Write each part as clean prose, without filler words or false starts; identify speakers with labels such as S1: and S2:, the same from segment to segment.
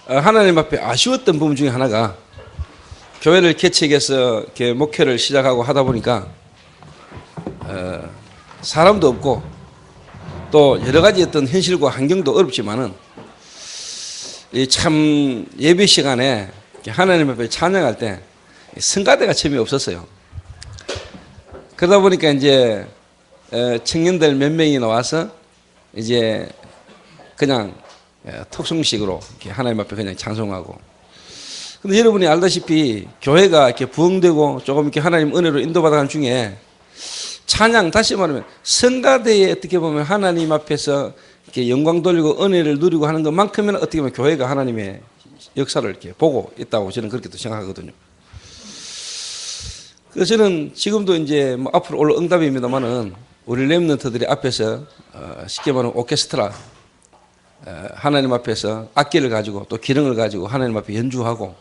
S1: 하나님 앞에 아쉬웠던 부분 중에 하나가 교회를 개척해서 이렇게 목회를 시작하고 하다 보니까 사람도 없고 또 여러 가지 어떤 현실과 환경도 어렵지만은 참 예배 시간에 하나님 앞에 찬양할 때 성가대가 재미없었어요. 그러다 보니까 이제 청년들 몇 명이 나와서 이제 그냥 톡송식으로 이렇게 하나님 앞에 그냥 찬송하고. 근데 여러분이 알다시피 교회가 이렇게 부흥되고 조금 이렇게 하나님 은혜로 인도받아가는 중에 찬양, 다시 말하면 성가대에 어떻게 보면 하나님 앞에서 이렇게 영광 돌리고 은혜를 누리고 하는 것만큼은 어떻게 보면 교회가 하나님의 역사를 이렇게 보고 있다고 저는 그렇게 또 생각하거든요. 그래서 저는 지금도 이제 뭐 앞으로 올 응답입니다만은 우리 렘넌트들이 앞에서 쉽게 말하면 오케스트라 하나님 앞에서 악기를 가지고 또 기능을 가지고 하나님 앞에 연주하고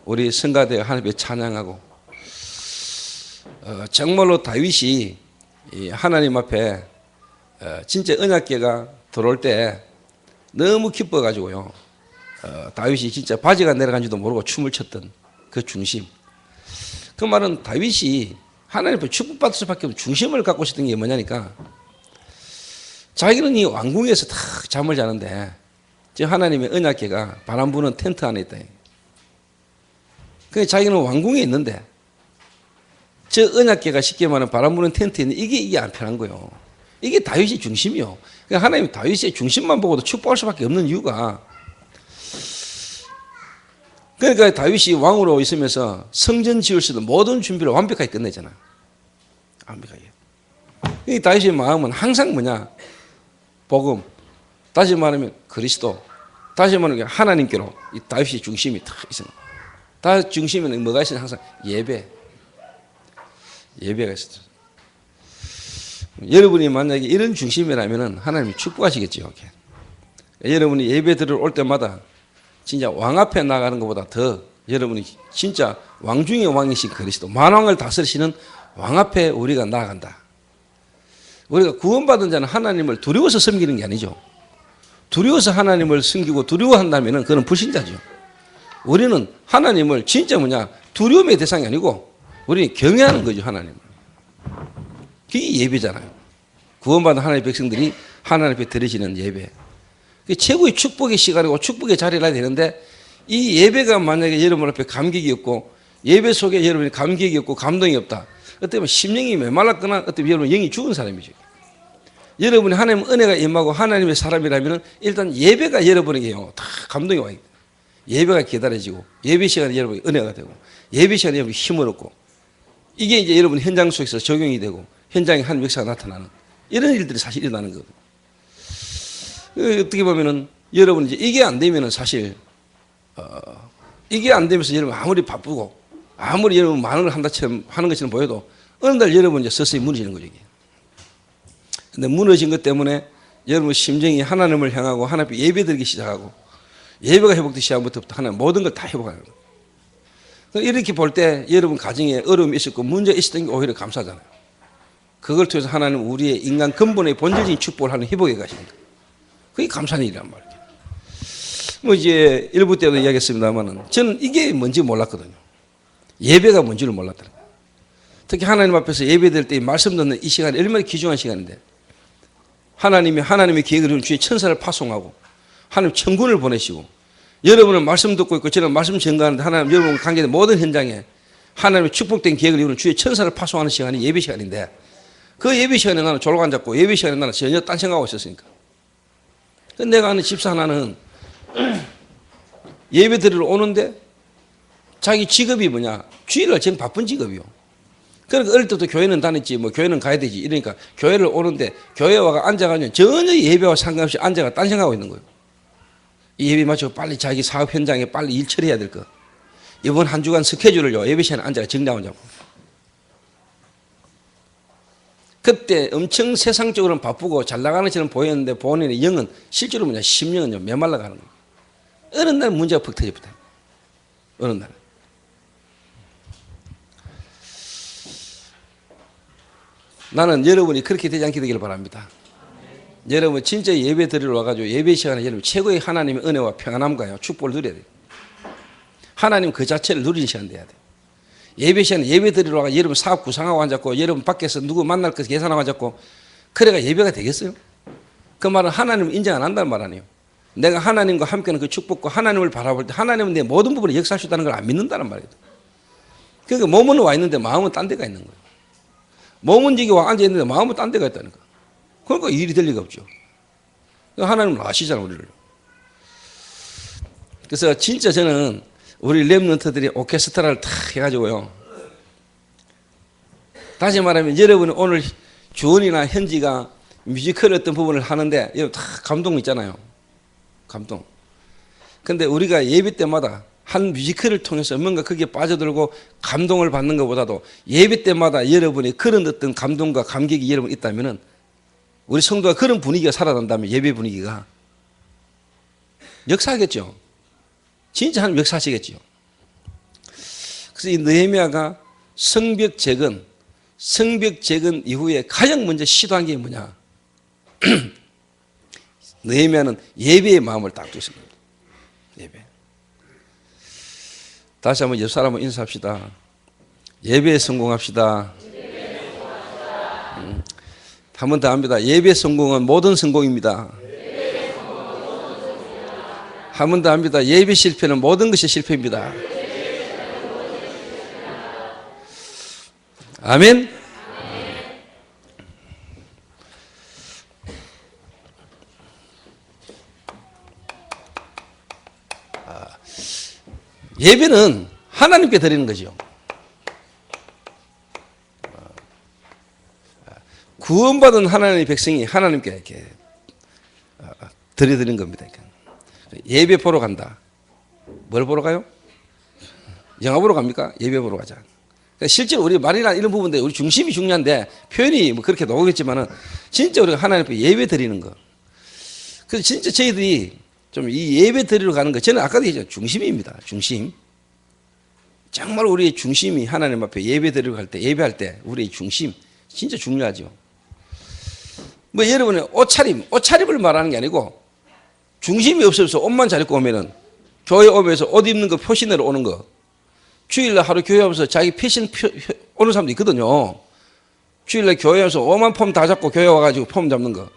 S1: 우리 성가대 하나님 앞에 찬양하고 정말로 다윗이 하나님 앞에 진짜 언약궤가 들어올 때 너무 기뻐가지고요. 다윗이 진짜 바지가 내려간지도 모르고 춤을 췄던 그 중심. 그 말은 다윗이 하나님 앞에 축복받을 수밖에 없는 중심을 갖고 있었던 게 뭐냐니까 자기는 이 왕궁에서 딱 잠을 자는데 저 하나님의 언약궤가 바람 부는 텐트 안에 있다. 그러니까 자기는 왕궁에 있는데 저 언약궤가 쉽게 말하면 바람 부는 텐트에 있는 이게 안 편한 거예요. 이게 다윗의 중심이요. 그러니까 하나님 다윗의 중심만 보고도 축복할 수밖에 없는 이유가 그러니까 다윗이 왕으로 있으면서 성전 지을 수 있는 모든 준비를 완벽하게 끝내잖아. 완벽하게. 이 다윗의 마음은 항상 뭐냐? 복음. 다시 말하면 그리스도. 다시 말하면 하나님께로 이 다윗의 중심이 딱 있어요. 다윗 중심에는 뭐가 있어요? 항상 예배. 예배가 있어요. 여러분이 만약에 이런 중심이라면 하나님이 축복하시겠죠. 여러분이 예배들을 올 때마다 진짜 왕 앞에 나가는 것보다 더 여러분이 진짜 왕 중의 왕이신 그리스도 만왕을 다스리시는 왕 앞에 우리가 나아간다. 우리가 구원받은 자는 하나님을 두려워서 섬기는 게 아니죠. 두려워서 하나님을 섬기고 두려워한다면 그건 불신자죠. 우리는 하나님을 진짜 뭐냐 두려움의 대상이 아니고 우리는 경외하는 거죠. 하나님을. 그게 예배잖아요. 구원받은 하나님의 백성들이 하나님 앞에 드리시는 예배. 그게 최고의 축복의 시간이고 축복의 자리라 되는데 이 예배가 만약에 여러분 앞에 감격이 없고 예배 속에 여러분이 감격이 없고 감동이 없다. 어떻게 보면 심령이 메말랐거나 어떻게 보면 여러분 영이 죽은 사람이죠. 여러분이 하나님 은혜가 임하고 하나님의 사람이라면 일단 예배가 여러분에게요. 다 감동이 와 있다. 예배가 기다려지고 예배 시간에 여러분이 은혜가 되고 예배 시간에 여러분이 힘을 얻고 이게 이제 여러분 현장 속에서 적용이 되고 현장에 하나님 역사가 나타나는 이런 일들이 사실 일어나는 거거든요. 어떻게 보면은 여러분 이제 이게 안 되면은 사실 이게 안 되면서 여러분 아무리 바쁘고 아무리 여러분 많은 걸 한다처럼 하는 것처럼 보여도 어느 날 여러분 이제 서서히 무너지는 거죠. 이게. 근데 무너진 것 때문에 여러분 심정이 하나님을 향하고 하나님 앞에 예배드리기 시작하고 예배가 회복되기 시작부터 하나님 모든 걸 다 회복하는 거예요. 이렇게 볼 때 여러분 가정에 어려움이 있었고 문제가 있었던 게 오히려 감사하잖아요. 그걸 통해서 하나님 우리의 인간 근본의 본질적인 축복을 하는 회복에 가시니까 그게 감사한 일이란 말이에요. 뭐 이제 일부 때도 이야기했습니다만은 저는 이게 뭔지 몰랐거든요. 예배가 뭔지를 몰랐더라고요. 특히 하나님 앞에서 예배드릴 때 말씀 듣는 이 시간이 얼마나 귀중한 시간인데 하나님의 계획을 이룬 주의 천사를 파송하고 하나님 천군을 보내시고 여러분은 말씀 듣고 있고 저는 말씀 전가하는데 하나님 여러분 관계된 모든 현장에 하나님의 축복된 계획을 이루는 주의 천사를 파송하는 시간이 예배 시간인데 그 예배 시간에 나는 졸고 앉았고 예배 시간에 나는 전혀 딴 생각하고 있었으니까 내가 아는 집사 하나는 예배 드리러 오는데 자기 직업이 뭐냐 주일날 전 바쁜 직업이요. 그러니까 어릴 때부터 교회는 다녔지 뭐 교회는 가야 되지 이러니까 교회를 오는데 교회 와가 앉아가지고 전혀 예배와 상관없이 앉아가 딴 생각하고 있는 거예요. 이 예배 마치고 빨리 자기 사업 현장에 빨리 일 처리해야 될 거. 이번 한 주간 스케줄을요 예배 시간에 앉아가 정리하고 자고. 그때 엄청 세상적으로는 바쁘고 잘 나가는 것처럼 보였는데 본인의 영은 실제로 뭐냐 심령은 메말라 가는 거예요. 어느 날 문제가 퍽 터집니다. 어느 날. 나는 여러분이 그렇게 되지 않게 되기를 바랍니다. 여러분 진짜 예배 드리러 와가지고 예배 시간에 여러분 최고의 하나님의 은혜와 평안함과요 축복을 누려야 돼요. 하나님 그 자체를 누리는 시간 돼야 돼요. 예배 시간에 예배 드리러 와가 여러분 사업 구상하고 앉았고 여러분 밖에서 누구 만날 것 계산하고 앉았고 그래가 예배가 되겠어요? 그 말은 하나님을 인정 안 한다는 말 아니에요. 내가 하나님과 함께하는 그 축복과 하나님을 바라볼 때 하나님은 내 모든 부분에 역사할 수 있다는 걸 안 믿는다는 말이에요. 그러니까 몸은 와 있는데 마음은 딴 데가 있는 거예요. 몸은 여기 와 앉아 있는데 마음은 딴 데가 있다는 거예요. 그러니까 일이 될 리가 없죠. 하나님은 아시잖아요, 우리를. 그래서 진짜 저는 우리 렘넌트들이 오케스트라를 탁 해가지고요. 다시 말하면 여러분이 오늘 주원이나 현지가 뮤지컬 어떤 부분을 하는데 여러분 다 감동 있잖아요. 감동. 근데 우리가 예배 때마다 한 뮤지컬을 통해서 뭔가 거기에 빠져들고 감동을 받는 것보다도 예배 때마다 여러분이 그런 어떤 감동과 감격이 여러분 있다면은 우리 성도가 그런 분위기가 살아난다면 예배 분위기가 역사하겠죠. 진짜 하나님 역사하시겠죠. 그래서 이 느헤미야가 성벽 재건 이후에 가장 먼저 시도한 게 뭐냐? 느헤미야는 예배의 마음을 딱 두었습니다. 예배. 다시 한번 옆 사람을 인사합시다. 예배에 성공합시다. 한 번 더 합니다. 예배 성공은 모든 성공입니다. 한 번 더 합니다. 예배 실패는 모든 것이 실패입니다. 아멘. 예배는 하나님께 드리는 거죠. 구원받은 하나님의 백성이 하나님께 이렇게 드리는 겁니다. 예배 보러 간다. 뭘 보러 가요? 영화 보러 갑니까? 예배 보러 가자. 실제로 우리 말이나 이런 부분들 우리 중심이 중요한데 표현이 뭐 그렇게 나오겠지만은 진짜 우리가 하나님 앞에 예배 드리는 거. 그래서 진짜 저희들이 좀 이 예배 드리러 가는 거 저는 아까도 얘기했죠. 중심입니다. 중심. 정말 우리의 중심이 하나님 앞에 예배 드리러 갈 때 예배할 때 우리의 중심 진짜 중요하죠. 뭐 여러분의 옷차림을 말하는 게 아니고 중심이 없어서 옷만 잘 입고 오면은 교회 오면서 옷 입는 거 표신으로 오는 거. 주일날 하루 교회 오면서 자기 패션 오는 사람도 있거든요. 주일날 교회 오면서 오만 폼 다 잡고 교회 와가지고 폼 잡는 거.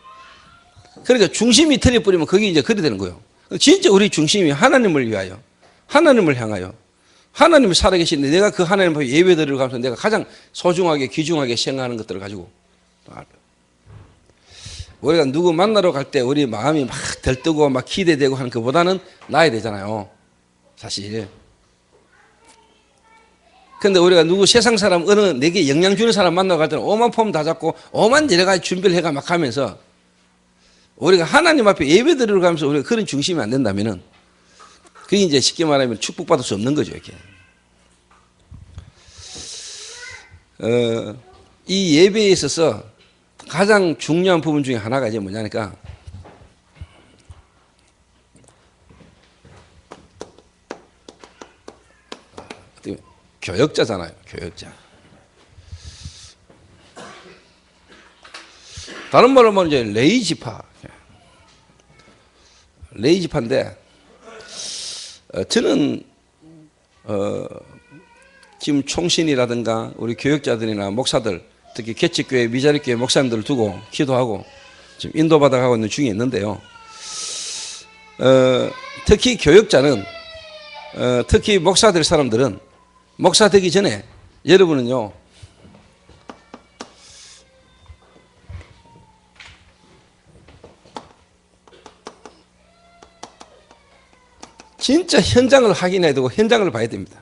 S1: 그러니까 중심이 틀려버리면 그게 이제 그리 되는 거예요. 진짜 우리 중심이 하나님을 위하여, 하나님을 향하여, 하나님이 살아계시는데 내가 그 하나님 앞에 예배 드리러 가면서 내가 가장 소중하게 귀중하게 생각하는 것들을 가지고 우리가 누구 만나러 갈 때 우리 마음이 막 들뜨고 막 기대되고 하는 것보다는 나야 되잖아요. 사실. 근데 우리가 누구 세상 사람 어느 내게 영향 주는 사람 만나러 갈 때는 오만 폼 다 잡고 오만 여러 가지 준비를 해가 막 하면서 우리가 하나님 앞에 예배 드리러 가면서 우리가 그런 중심이 안 된다면은 그게 이제 쉽게 말하면 축복받을 수 없는 거죠, 이렇게. 이 예배에 있어서 가장 중요한 부분 중에 하나가 이제 뭐냐니까 교역자잖아요, 교역자. 다른 말로 말하면 이제 레이지파인데 저는 지금 총신이라든가 우리 교역자들이나 목사들 특히 개척교회 미자립교회 목사님들을 두고 기도하고 지금 인도받아가고 있는 중에 있는데요. 특히 교역자는 특히 목사들 사람들은 목사 되기 전에 여러분은요 진짜 현장을 확인해야 되고 현장을 봐야 됩니다.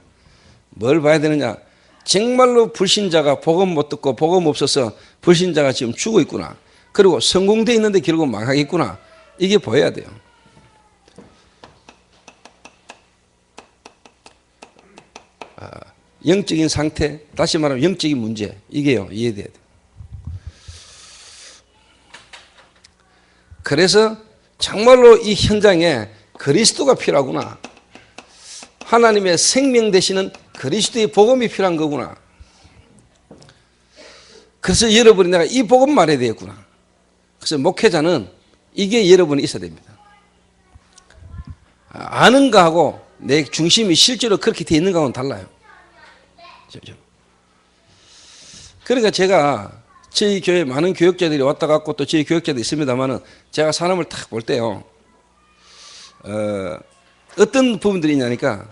S1: 뭘 봐야 되느냐? 정말로 불신자가 복음 못 듣고 복음 없어서 불신자가 지금 죽어 있구나. 그리고 성공돼 있는데 결국 망하겠구나. 이게 보여야 돼요. 영적인 상태, 다시 말하면 영적인 문제, 이게요 이해돼야 돼요. 그래서 정말로 이 현장에 그리스도가 필요하구나. 하나님의 생명 되시는 그리스도의 복음이 필요한 거구나. 그래서 여러분이 내가 이 복음 말해야 되겠구나. 그래서 목회자는 이게 여러분이 있어야 됩니다. 아는 거하고 내 중심이 실제로 그렇게 돼 있는 거하고는 달라요. 그러니까 제가 저희 교회 많은 교역자들이 왔다 갔고 또 저희 교역자도 있습니다만은 제가 사람을 딱 볼 때요, 어떤 부분들이 있냐니까,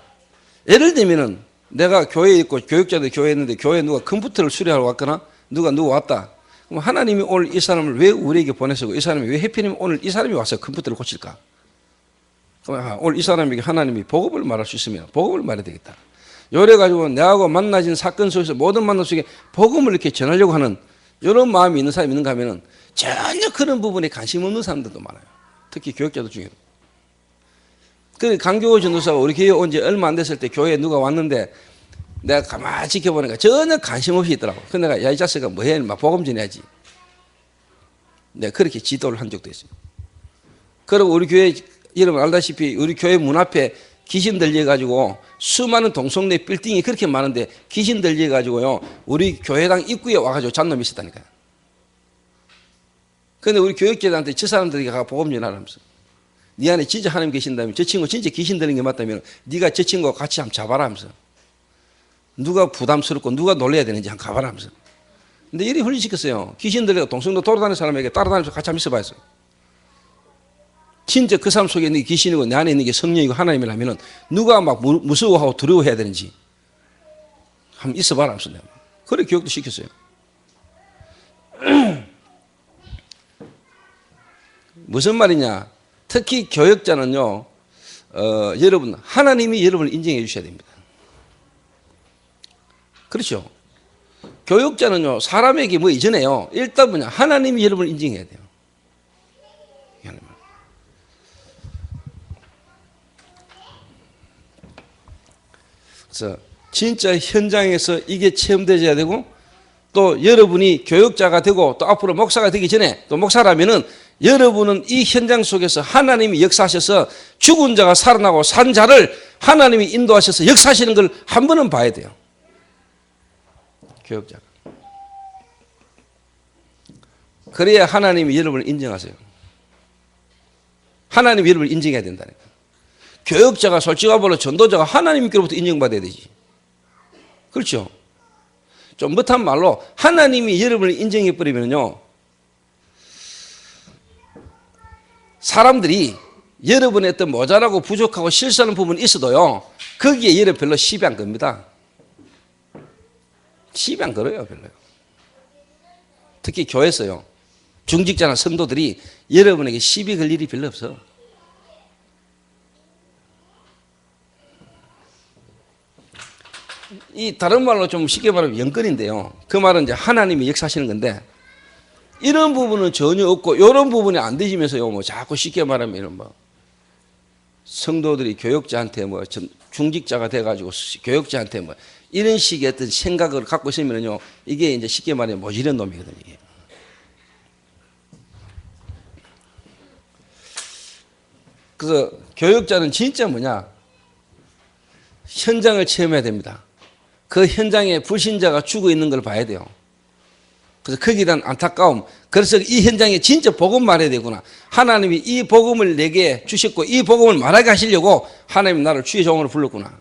S1: 예를 들면은 내가 교회에 있고 교역자들 교회에 있는데 교회에 누가 컴퓨터를 수리하러 왔거나 누가 왔다. 그럼 하나님이 오늘 이 사람을 왜 우리에게 보내시고 이 사람이 왜 해피님 오늘 이 사람이 와서 컴퓨터를 고칠까? 그럼 오늘 이 사람에게 하나님이 복음을 말할 수 있으면 복음을 말해야 되겠다. 요래 가지고 내하고 만나진 사건 속에서 모든 만남 속에 복음을 이렇게 전하려고 하는 이런 마음이 있는 사람이 있는가 하면은 전혀 그런 부분에 관심 없는 사람들도 많아요. 특히 교역자들 중에도. 그 강교호 전도사가 우리 교회에 온 지 얼마 안 됐을 때 교회에 누가 왔는데 내가 가만히 지켜보니까 전혀 관심 없이 있더라고. 그래서 내가 야, 이 자식아 뭐해? 막 복음 전해야지. 내가 그렇게 지도를 한 적도 있어요. 그리고 우리 교회 여러분 알다시피 우리 교회 문 앞에 귀신 들려가지고 수많은 동성내 빌딩이 그렇게 많은데 귀신 들려가지고요 우리 교회당 입구에 와가지고 잔놈이 있었다니까요. 그런데 우리 교육자들한테 저 사람들에게 가서 복음 전하라면서, 네 안에 진짜 하나님 계신다면 저 친구 진짜 귀신 들린 게 맞다면 네가 저 친구와 같이 한번 잡아라 하면서, 누가 부담스럽고 누가 놀래야 되는지 한번 가봐라 하면서. 근데 이리 훈련시켰어요. 귀신 들려서 동성로 돌아다니는 사람에게 따라다니면서 같이 한번 있어봐야 했어요. 진짜 그 사람 속에 있는 게 귀신이고 내 안에 있는 게 성령이고 하나님이라면 누가 막 무서워하고 두려워해야 되는지 한번 있어봐라 하면서 내가 그래 교육도 시켰어요. 무슨 말이냐, 특히 교역자는요 여러분 하나님이 여러분을 인정해 주셔야 됩니다. 그렇죠. 교역자는요 사람에게 뭐 이전에요 일단 뭐냐 하나님이 여러분을 인정해야 돼요. 그래서 진짜 현장에서 이게 체험되어야 되고, 또 여러분이 교역자가 되고 또 앞으로 목사가 되기 전에 또 목사라면은 여러분은 이 현장 속에서 하나님이 역사하셔서 죽은 자가 살아나고 산 자를 하나님이 인도하셔서 역사하시는 걸 한 번은 봐야 돼요. 교역자가. 그래야 하나님이 여러분을 인정하세요. 하나님이 여러분을 인정해야 된다니까. 교역자가 솔직히 말로 전도자가 하나님께로부터 인정받아야 되지. 그렇죠. 좀 못한 말로 하나님이 여러분을 인정해버리면요 사람들이 여러분의 어떤 모자라고 부족하고 실수하는 부분이 있어도요 거기에 여러분 별로 시비 안 겁니다. 시비 안 걸어요 별로요. 특히 교회에서요 중직자나 성도들이 여러분에게 시비 걸 일이 별로 없어. 이 다른 말로 좀 쉽게 말하면 연건인데요. 그 말은 이제 하나님이 역사하시는 건데 이런 부분은 전혀 없고 이런 부분이 안 되시면서요 뭐 자꾸 쉽게 말하면 이런 뭐 성도들이 교역자한테 뭐 중직자가 돼가지고 교역자한테 뭐 이런 식의 어떤 생각을 갖고 있으면요 이게 이제 쉽게 말하면 모질한 놈이거든요. 이게. 그래서 교역자는 진짜 뭐냐 현장을 체험해야 됩니다. 그 현장에 불신자가 죽어 있는 걸 봐야 돼요. 그래서 거기에 대한 안타까움, 그래서 이 현장에 진짜 복음 말해야 되구나. 하나님이 이 복음을 내게 주셨고 이 복음을 말하게 하시려고 하나님이 나를 주의 종으로 불렀구나.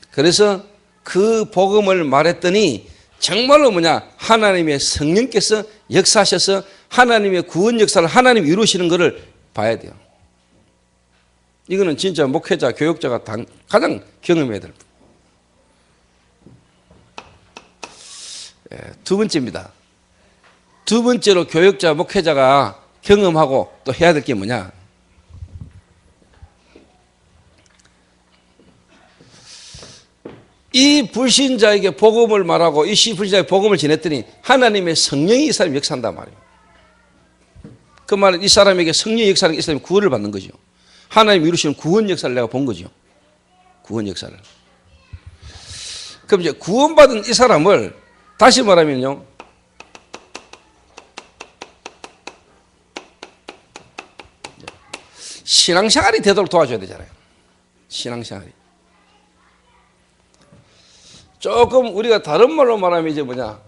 S1: 그래서 그 복음을 말했더니 정말로 뭐냐 하나님의 성령께서 역사하셔서 하나님의 구원 역사를 하나님이 이루시는 것을 봐야 돼요. 이거는 진짜 목회자, 교역자가 가장 경험해야 될 부분. 두 번째입니다. 두 번째로 교역자, 목회자가 경험하고 또 해야 될 게 뭐냐? 이 불신자에게 복음을 말하고 이 불신자에게 복음을 전했더니 하나님의 성령이 이 사람이 역사한단 말이에요. 그 말은 이 사람에게 성령의 역사는 이 사람이 구원을 받는 거죠. 하나님이 이루시는 구원 역사를 내가 본 거죠. 구원 역사를. 그럼 이제 구원받은 이 사람을 다시 말하면요. 신앙생활이 되도록 도와줘야 되잖아요. 신앙생활이. 조금 우리가 다른 말로 말하면 이제 뭐냐.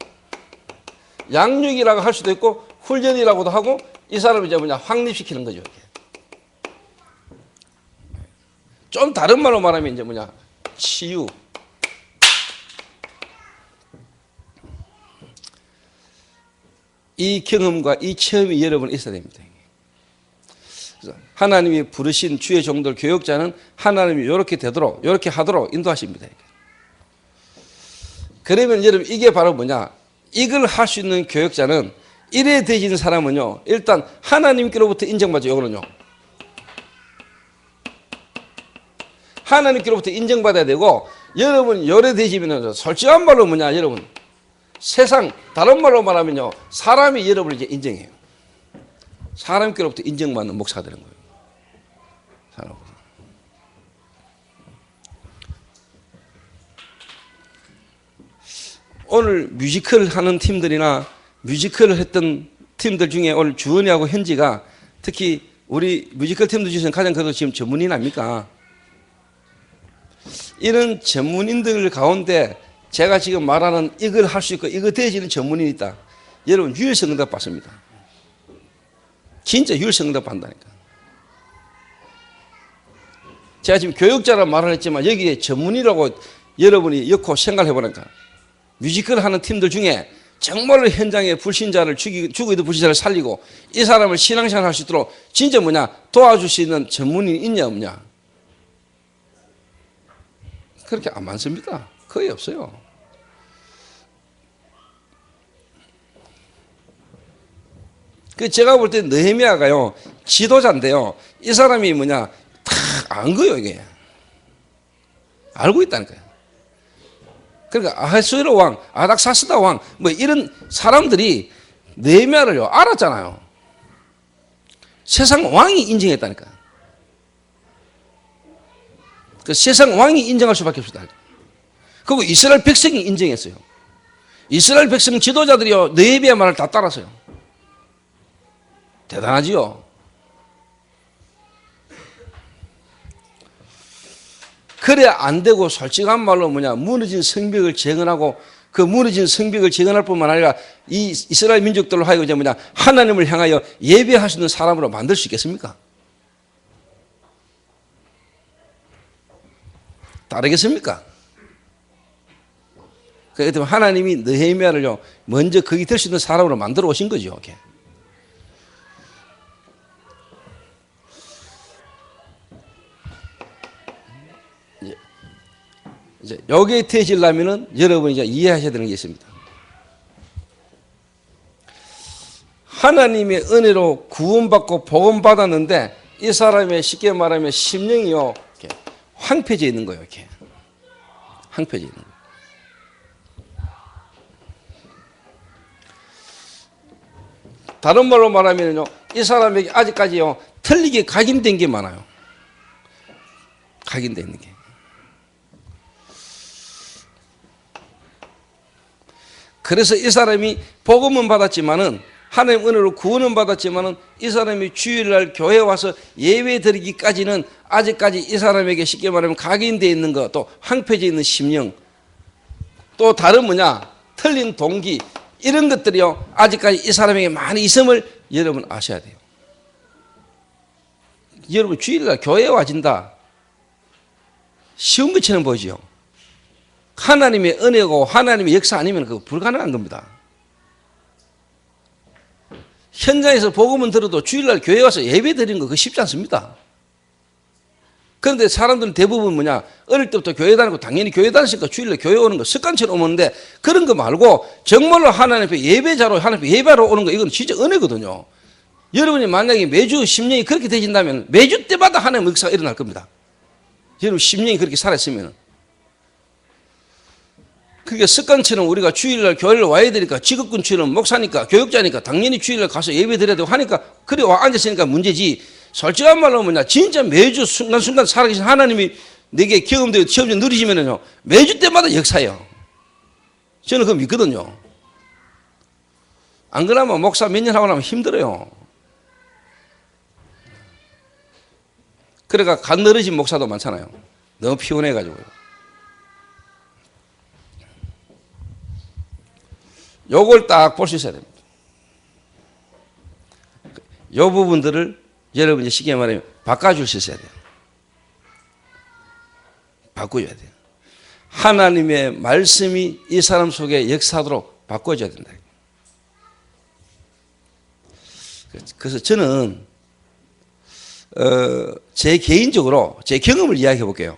S1: 양육이라고 할 수도 있고 훈련이라고도 하고 이 사람을 이제 확립시키는 거죠. 이렇게. 좀 다른 말로 말하면 이제 치유. 이 경험과 이 체험이 여러분 있어야 됩니다. 그래서 하나님이 부르신 주의 종들 교역자는 하나님이 이렇게 되도록 이렇게 하도록 인도하십니다. 그러면 여러분 이게 바로 이걸 할 수 있는 교역자는 이래 되지는 사람은요 일단 하나님께로부터 인정받죠. 이거는요 하나님께로부터 인정받아야 되고 여러분 요래 되지면 솔직한 말로 여러분 세상 다른 말로 말하면요 사람이 여러분을 이제 인정해요. 사람께로부터 인정받는 목사가 되는 거예요. 사람. 오늘 뮤지컬 하는 팀들이나 뮤지컬을 했던 팀들 중에 오늘 주원이하고 현지가 특히 우리 뮤지컬 팀들 중에서는 가장 그래도 지금 전문인 아닙니까? 이런 전문인들 가운데 제가 지금 말하는 이걸 할 수 있고 이거 되어지는 전문인이 있다. 여러분 유일성 응답 받습니다. 진짜 유일성 응답 받는다니까. 제가 지금 교육자라 말을 했지만 여기에 전문이라고 여러분이 엮고 생각해 보니까 뮤지컬 하는 팀들 중에 정말로 현장에 불신자를 죽어 있는 불신자를 살리고 이 사람을 신앙생활 할 수 있도록 진짜 도와줄 수 있는 전문인이 있냐 없냐? 그렇게 안 많습니다. 거의 없어요. 제가 볼 때 느헤미야가요 지도자인데요 이 사람이 다 안 거예요. 이게 알고 있다니까요. 그러니까 아하수에로 왕, 아닥사스다 왕 이런 사람들이 느헤미야를요 알았잖아요. 세상 왕이 인정했다니까. 그 세상 왕이 인정할 수밖에 없었다. 그리고 이스라엘 백성이 인정했어요. 이스라엘 백성 지도자들이요 느헤미야 말을 다 따랐어요. 대단하지요. 그래 안 되고 솔직한 말로 무너진 성벽을 재건하고 그 무너진 성벽을 재건할 뿐만 아니라 이 이스라엘 민족들로 하여금 이제 하나님을 향하여 예배할 수 있는 사람으로 만들 수 있겠습니까? 따르겠습니까? 그렇기 때문에 하나님이 느헤미야를요 먼저 거기 될 수 있는 사람으로 만들어 오신 거죠. 이렇게. 이제 여기에 태어지려면은 여러분이 이제 이해하셔야 되는 게 있습니다. 하나님의 은혜로 구원받고 복음받았는데 이 사람의 쉽게 말하면 심령이요 이렇게 황폐해져 있는 거예요. 이렇게 황폐해져 있는 거예요. 다른 말로 말하면요 이 사람에게 아직까지요 틀리게 각인된 게 많아요. 각인되어 있는 게. 그래서 이 사람이 복음은 받았지만은 하나님 은혜로 구원은 받았지만은 이 사람이 주일날 교회에 와서 예배 드리기까지는 아직까지 이 사람에게 쉽게 말하면 각인되어 있는 것, 또 황폐해져 있는 심령, 또 다른 틀린 동기 이런 것들이요 아직까지 이 사람에게 많이 있음을 여러분 아셔야 돼요. 여러분 주일날 교회에 와진다 쉬운 것처럼 보이죠. 하나님의 은혜고 하나님의 역사 아니면 그거 불가능한 겁니다. 현장에서 복음은 들어도 주일날 교회 와서 예배 드리는 거 그거 쉽지 않습니다. 그런데 사람들은 대부분 어릴 때부터 교회 다니고 당연히 교회 다니니까 주일날 교회 오는 거 습관처럼 오는데 그런 거 말고 정말로 하나님 앞에 예배자로 하나님 앞에 예배하러 오는 거 이건 진짜 은혜거든요. 여러분이 만약에 매주 심령이 그렇게 되신다면 매주 때마다 하나님의 역사가 일어날 겁니다. 여러분 심령이 그렇게 살아있으면. 그게 습관처럼 우리가 주일날 교회를 와야 되니까 직업군처럼 목사니까 교육자니까 당연히 주일날 가서 예배 드려야 되고 하니까 그래 와 앉았으니까 문제지. 솔직한 말로 진짜 매주 순간순간 살아계신 하나님이 내게 경험되고 체험이 누리시면은요 매주 때마다 역사예요. 저는 그거 믿거든요. 안 그러면 목사 몇 년 하고 나면 힘들어요. 그러니까 간 늘어진 목사도 많잖아요. 너무 피곤해가지고요. 요걸 딱 볼 수 있어야 됩니다. 요 부분들을 여러분이 쉽게 말하면 바꿔줄 수 있어야 돼요. 바꿔줘야 돼요. 하나님의 말씀이 이 사람 속에 역사하도록 바꿔줘야 된다. 그래서 저는 제 개인적으로 제 경험을 이야기해 볼게요.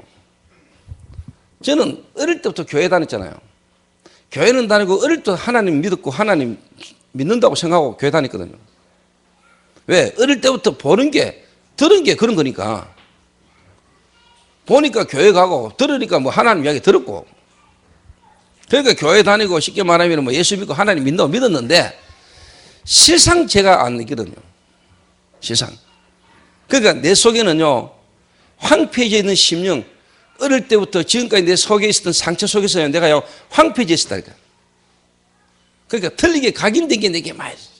S1: 저는 어릴 때부터 교회 다녔잖아요. 교회는 다니고 어릴 때 하나님 믿었고 하나님 믿는다고 생각하고 교회 다녔거든요. 왜? 어릴 때부터 보는 게 들은 게 그런 거니까. 보니까 교회 가고 들으니까 뭐 하나님 이야기 들었고. 그러니까 교회 다니고 쉽게 말하면 뭐 예수 믿고 하나님 믿는다고 믿었는데 실상 제가 안 믿거든요. 실상. 그러니까 내 속에는요 황폐해져 있는 심령, 어릴 때부터 지금까지 내 속에 있었던 상처 속에서요 내가요 황폐해져 있었다니까. 그러니까 틀리게 각인된 게 내게 많이 있어요.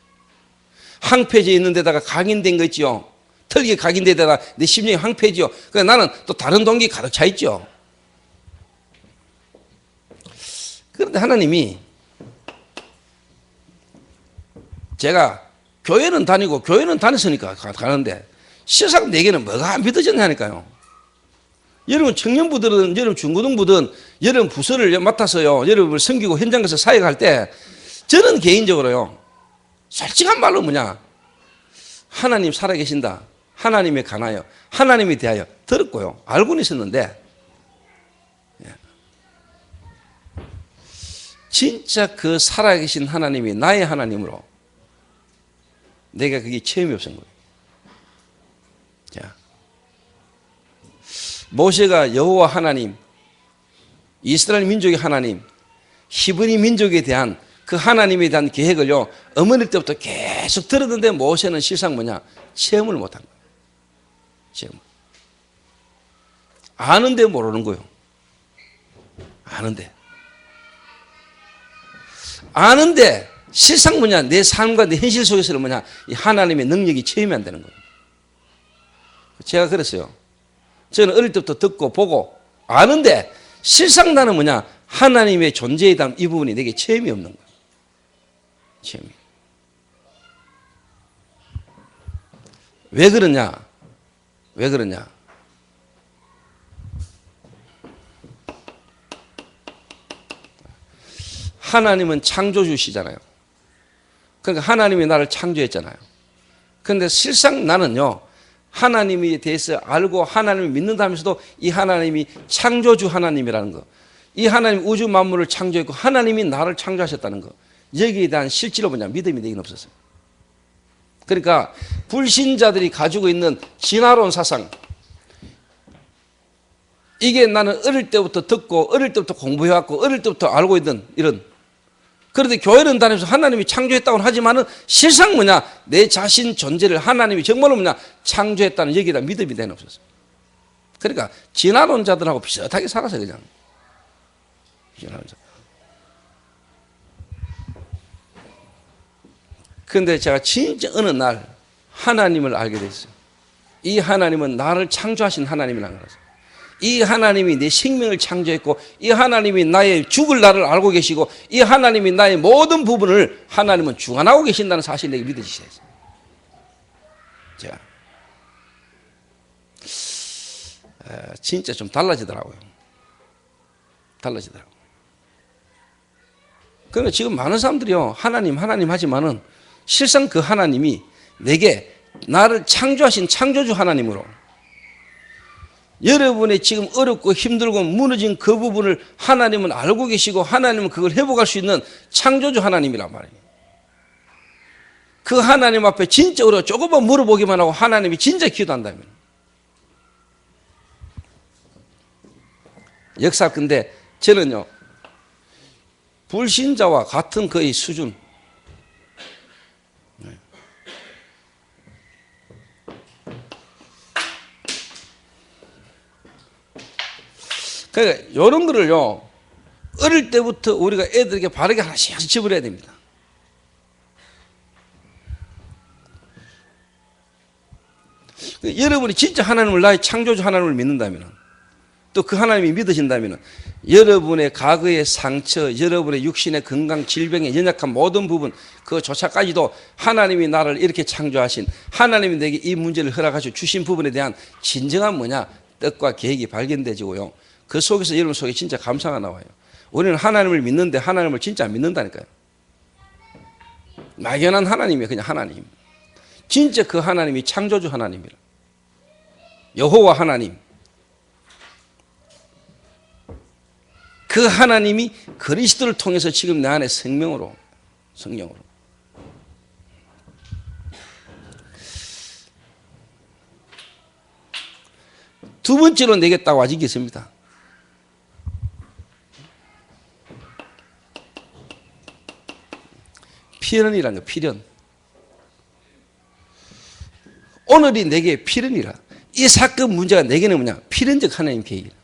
S1: 황폐해져 있는 데다가 각인된 거 있죠. 틀리게 각인된 데다가 내 심령이 황폐해지요. 그러니까 나는 또 다른 동기 가득 차 있죠. 그런데 하나님이 제가 교회는 다니고 교회는 다녔으니까 가는데 세상 내게는 뭐가 안 믿어졌냐니까요. 여러분 청년부들은 여러분 중고등부든 여러분 부서를 맡아서요 여러분을 섬기고 현장 가서 사역할 때 저는 개인적으로요 솔직한 말로 뭐냐 하나님 살아계신다, 하나님에 관하여 하나님에 대하여 들었고요 알고는 있었는데 진짜 그 살아계신 하나님이 나의 하나님으로 내가 그게 체험이 없은 거예요. 자, 모세가 여호와 하나님, 이스라엘 민족의 하나님, 히브리 민족에 대한 그 하나님에 대한 계획을요 어머니 때부터 계속 들었는데 모세는 실상 뭐냐 체험을 못한 거예요. 체험. 아는데 모르는 거예요. 아는데 실상 뭐냐 내 삶과 내 현실 속에서는 뭐냐 이 하나님의 능력이 체험이 안 되는 거예요. 제가 그랬어요. 저는 어릴 때부터 듣고 보고 아는데 실상 나는 뭐냐 하나님의 존재에 대한 이 부분이 내게 체험이 없는 거예요. 체험이. 왜 그러냐? 왜 그러냐? 하나님은 창조주시잖아요. 그러니까 하나님이 나를 창조했잖아요. 그런데 실상 나는요 하나님에 대해서 알고 하나님을 믿는다면서도 이 하나님이 창조주 하나님이라는 거, 이 하나님 우주 만물을 창조했고 하나님이 나를 창조하셨다는 거, 여기에 대한 실제로 뭐냐 믿음이 내게는 없었어요. 그러니까 불신자들이 가지고 있는 진화론 사상, 이게 나는 어릴 때부터 듣고 어릴 때부터 공부해왔고 어릴 때부터 알고 있던 이런. 그런데 교회는 다니면서 하나님이 창조했다고는 하지만은 실상 뭐냐 내 자신 존재를 하나님이 정말로 뭐냐 창조했다는 여기에다 믿음이 내는 없었어요. 그러니까 진화론자들하고 비슷하게 살아서 그냥 진화론자. 그런데 제가 진짜 어느 날 하나님을 알게 됐어요. 이 하나님은 나를 창조하신 하나님이라는 거라서. 이 하나님이 내 생명을 창조했고 이 하나님이 나의 죽을 나를 알고 계시고 이 하나님이 나의 모든 부분을 하나님은 주관하고 계신다는 사실을 내게 믿어지셔야죠. 자, 진짜 좀 달라지더라고요. 그러니까 지금 많은 사람들이요 하나님 하지만은 실상 그 하나님이 내게 나를 창조하신 창조주 하나님으로 여러분의 지금 어렵고 힘들고 무너진 그 부분을 하나님은 알고 계시고 하나님은 그걸 회복할 수 있는 창조주 하나님이란 말이에요. 그 하나님 앞에 진짜 우리가 조금만 물어보기만 하고 하나님이 진짜 기도한다면 역사. 근데 저는요 불신자와 같은 거의 수준. 그러니까 이런 거를요 어릴 때부터 우리가 애들에게 바르게 하나씩 집어야 됩니다. 여러분이 진짜 하나님을 나의 창조주 하나님을 믿는다면 또 그 하나님이 믿으신다면 여러분의 과거의 상처, 여러분의 육신의 건강, 질병의 연약한 모든 부분 그조차까지도 하나님이 나를 이렇게 창조하신, 하나님이 내게 이 문제를 허락하시고 주신 부분에 대한 진정한 뭐냐, 뜻과 계획이 발견되지고요. 그 속에서 여러분 속에 진짜 감사가 나와요. 우리는 하나님을 믿는데 하나님을 진짜 믿는다니까요. 막연한 하나님이에요. 그냥 하나님. 진짜 그 하나님이 창조주 하나님이라. 여호와 하나님. 그 하나님이 그리스도를 통해서 지금 내 안에 성령으로. 두 번째로 내게 딱 와진 게 있습니다. 필연이라는 거, 필연. 오늘이 내게 필연이라. 이 사건 문제가 내게는 뭐냐? 필연적 하나님 계획이라.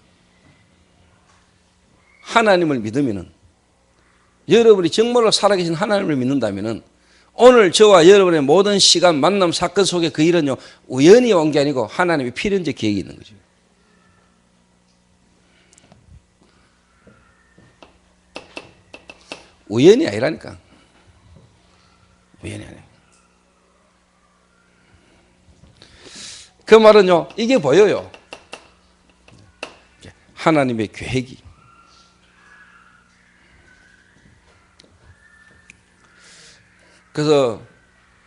S1: 하나님을 믿으면은, 여러분이 정말로 살아계신 하나님을 믿는다면은, 오늘 저와 여러분의 모든 시간, 만남, 사건 속에 그 일은요, 우연히 온 게 아니고 하나님의 필연적 계획이 있는 거죠. 우연이 아니라니까. 우연이 아니에요. 그 말은요, 이게 보여요. 하나님의 계획이. 그래서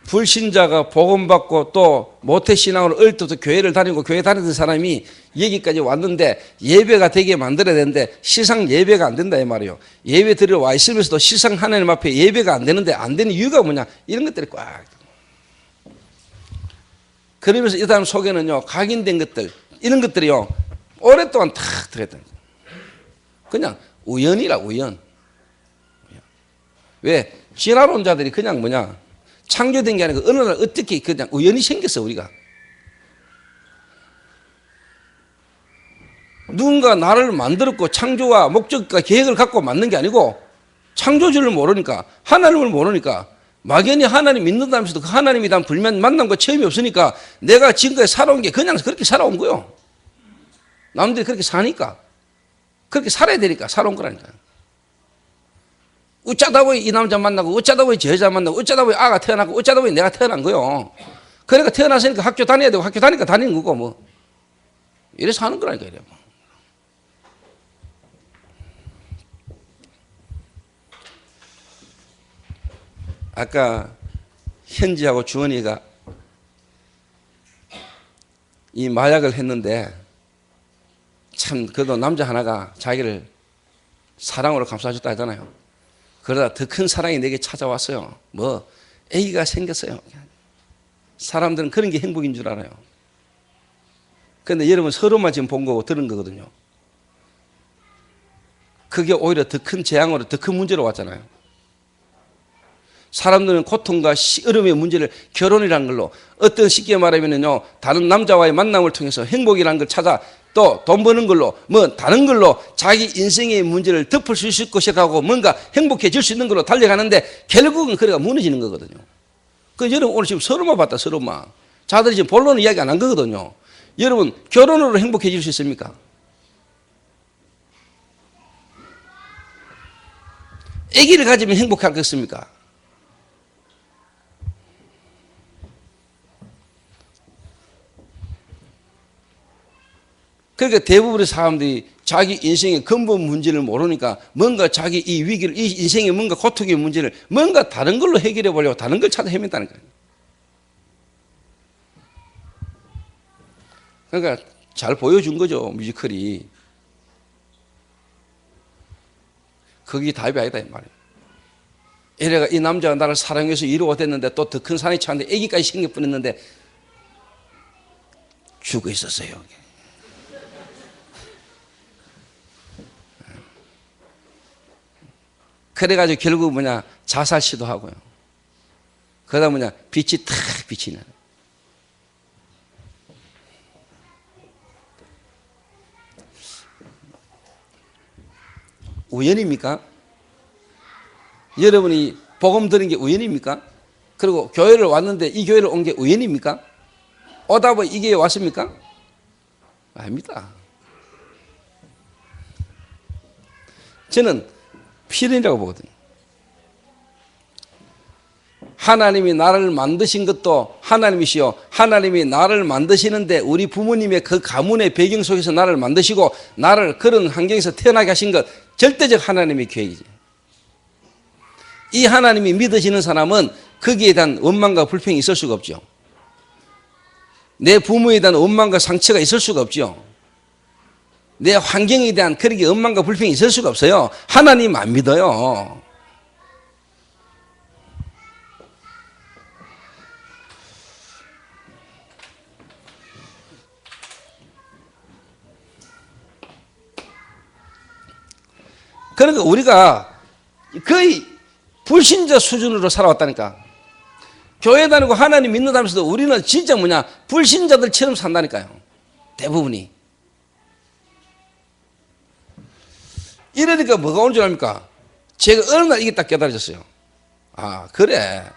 S1: 불신자가 복음받고 또 모태신앙으로 어릴 때부터 교회를 다니고 교회 다니던 사람이 여기까지 왔는데 예배가 되게 만들어야 되는데 시상 예배가 안 된다 이 말이에요. 예배 드리러 와 있으면서도 시상 하나님 앞에 예배가 안 되는데 안 되는 이유가 뭐냐, 이런 것들이 꽉. 그러면서 이 사람 속에는요, 각인된 것들, 이런 것들이요, 오랫동안 탁 들어있다. 그냥 우연이라, 우연. 왜? 진화론 자들이 그냥 뭐냐, 창조된 게 아니고 어느 날 어떻게 그냥 우연히 생겼어, 우리가. 누군가 나를 만들었고 창조와 목적과 계획을 갖고 만든 게 아니고 창조주를 모르니까, 하나님을 모르니까, 막연히 하나님 믿는다면서도 그 하나님이 단 불면 만난 거 체험이 없으니까 내가 지금까지 살아온 게 그냥 그렇게 살아온 거요. 남들이 그렇게 사니까, 그렇게 살아야 되니까 살아온 거라니까요. 어쩌다 보니 이 남자 만나고, 어쩌다 보니 저 여자 만나고, 어쩌다 보니 아가 태어나고, 어쩌다 보니 내가 태어난 거요. 그러니까 태어났으니까 학교 다녀야 되고, 학교 다니니까 다니는 거고, 뭐. 이래서 하는 거라니까, 이래. 아까 현지하고 주원이가 이 마약을 했는데, 참, 그래도 남자 하나가 자기를 사랑으로 감싸줬다 하잖아요. 그러다 더 큰 사랑이 내게 찾아왔어요. 뭐, 애기가 생겼어요. 사람들은 그런 게 행복인 줄 알아요. 그런데 여러분 서로만 지금 본 거고 들은 거거든요. 그게 오히려 더 큰 재앙으로, 더 큰 문제로 왔잖아요. 사람들은 고통과 어려움의 문제를 결혼이라는 걸로, 어떤 쉽게 말하면요, 다른 남자와의 만남을 통해서 행복이라는 걸 찾아 또 돈 버는 걸로, 뭐 다른 걸로 자기 인생의 문제를 덮을 수 있을 것이라고 뭔가 행복해질 수 있는 걸로 달려가는데 결국은 그래가 무너지는 거거든요. 그 여러분 오늘 지금 서로만 봤다, 서로만. 자들이 지금 본론은 이야기 안 한 거거든요. 여러분 결혼으로 행복해질 수 있습니까? 아기를 가지면 행복하겠습니까? 그러니까 대부분의 사람들이 자기 인생의 근본 문제를 모르니까 뭔가 자기 이 위기를, 이 인생의 뭔가 고통의 문제를 뭔가 다른 걸로 해결해 보려고 다른 걸 찾아 헤맨다는 거예요. 그러니까 잘 보여준 거죠, 뮤지컬이. 그게 답이 아니다 이 말이에요. 이래가 이 남자가 나를 사랑해서 이루어 됐는데 또 더 큰 산에 차는데 아기까지 생겨 뻔했는데 죽어 있었어요. 그래가지고 결국 뭐냐, 자살 시도하고요. 그러다 뭐냐, 빛이 탁 비치는. 우연입니까? 여러분이 복음 들은 게 우연입니까? 그리고 교회를 왔는데 이 교회를 온 게 우연입니까? 오다 보니 이 교회에 왔습니까? 아닙니다. 저는 필연이라고 보거든요. 하나님이 나를 만드신 것도 하나님이시요. 하나님이 나를 만드시는데 우리 부모님의 그 가문의 배경 속에서 나를 만드시고 나를 그런 환경에서 태어나게 하신 것 절대적 하나님의 계획이지. 이 하나님이 믿어지는 사람은 거기에 대한 원망과 불평이 있을 수가 없죠. 내 부모에 대한 원망과 상처가 있을 수가 없죠. 내 환경에 대한 그렇게 원망과 불평이 있을 수가 없어요. 하나님 안 믿어요. 그러니까 우리가 거의 불신자 수준으로 살아왔다니까. 교회 다니고 하나님 믿는다면서도 우리는 진짜 불신자들처럼 산다니까요. 대부분이. 이러니까 뭐가 오는 줄 압니까? 제가 어느 날 이게 딱 깨달아졌어요. 아, 그래.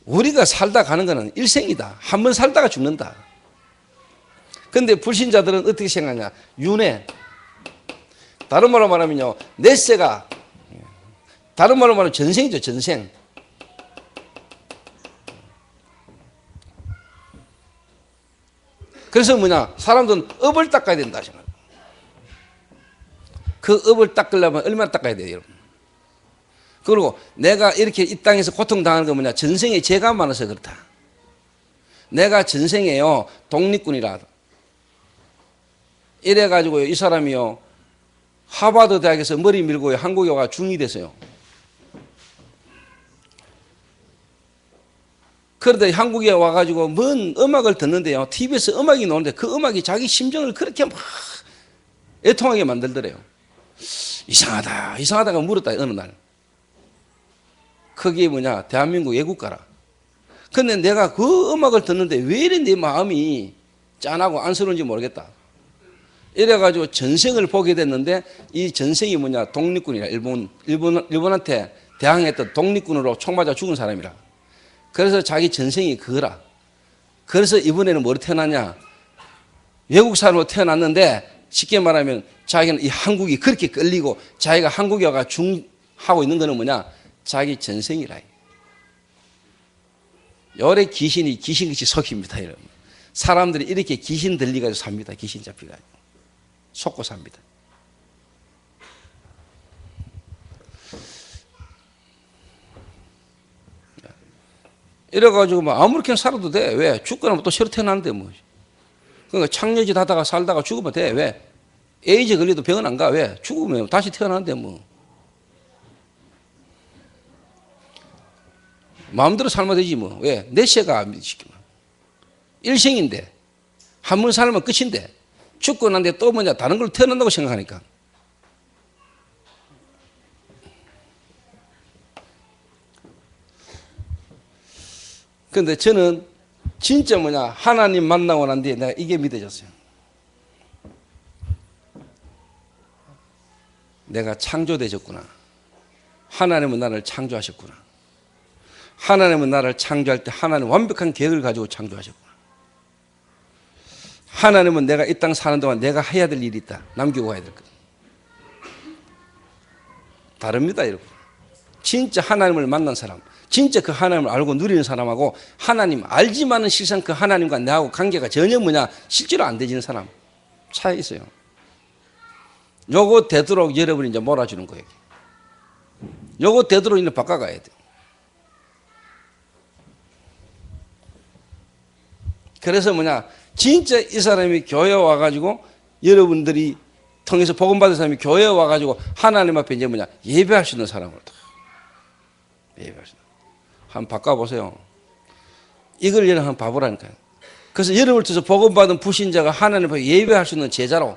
S1: 우리가 살다 가는 거는 일생이다. 한 번 살다가 죽는다. 근데 불신자들은 어떻게 생각하냐? 윤회. 다른 말로 말하면요, 넷세가, 다른 말로 말하면 전생이죠, 전생. 그래서 사람들은 업을 닦아야 된다. 그 업을 닦으려면 얼마나 닦아야 돼요, 여러분? 그리고 내가 이렇게 이 땅에서 고통당하는 건 전생에 죄가 많아서 그렇다. 내가 전생에요, 독립군이라. 이래가지고요, 이 사람이요, 하버드 대학에서 머리 밀고요, 한국에 와 중이 됐어요. 그런데 한국에 와가지고 뭔 음악을 듣는데요, TV에서 음악이 나오는데 그 음악이 자기 심정을 그렇게 막 애통하게 만들더래요. 이상하다, 이상하다가 물었다, 어느 날. 그게 대한민국 애국가라. 근데 내가 그 음악을 듣는데 왜 이래 내 마음이 짠하고 안쓰러운지 모르겠다. 이래가지고 전생을 보게 됐는데 이 전생이 독립군이라. 일본한테 대항했던 독립군으로 총 맞아 죽은 사람이라. 그래서 자기 전생이 그거라. 그래서 이번에는 뭐로 태어났냐? 외국 사람으로 태어났는데 쉽게 말하면 자기는 이 한국이 그렇게 끌리고 자기가 한국에 와가 하고 있는 거는 자기 전생이라. 요래 귀신이 귀신같이 속입니다, 여러분. 사람들이 이렇게 귀신 들리가지고 삽니다. 귀신 잡혀가지고. 속고 삽니다. 이래가지고 아무렇게나 살아도 돼. 왜? 죽거나 또 새로 태어나는데 뭐. 그러니까 창녀짓 하다가 살다가 죽으면 돼. 왜? 에이즈 걸려도 병원 안 가. 왜? 죽으면 다시 태어나는데 뭐. 마음대로 살면 되지 뭐. 왜? 내 세가 일생인데 한 번 살면 끝인데 죽고 난 뒤에 또 다른 걸 태어난다고 생각하니까. 그런데 저는 진짜 하나님 만나고 난 뒤에 내가 이게 믿어졌어요. 내가 창조되셨구나. 하나님은 나를 창조하셨구나. 하나님은 나를 창조할 때 하나님 완벽한 계획을 가지고 창조하셨구나. 하나님은 내가 이 땅 사는 동안 내가 해야 될 일이 있다. 남기고 가야 될 것. 다릅니다, 여러분. 진짜 하나님을 만난 사람, 진짜 그 하나님을 알고 누리는 사람하고 하나님 알지만은 실상 그 하나님과 나하고 관계가 전혀 실제로 안 되지는 사람 차이 있어요. 요거 되도록 여러분이 이제 몰아주는 거예요. 요거 되도록 이제 바꿔가야 돼요. 그래서 진짜 이 사람이 교회 와가지고 여러분들이 통해서 복음 받은 사람이 교회에 와가지고 하나님 앞에 이제 예배할 수 있는 사람을 예배할 수 있는. 한번 바꿔보세요. 이걸 여러분 한번 봐보라니까요. 그래서 여러분을 통해서 복음 받은 불신자가 하나님 앞에 예배할 수 있는 제자로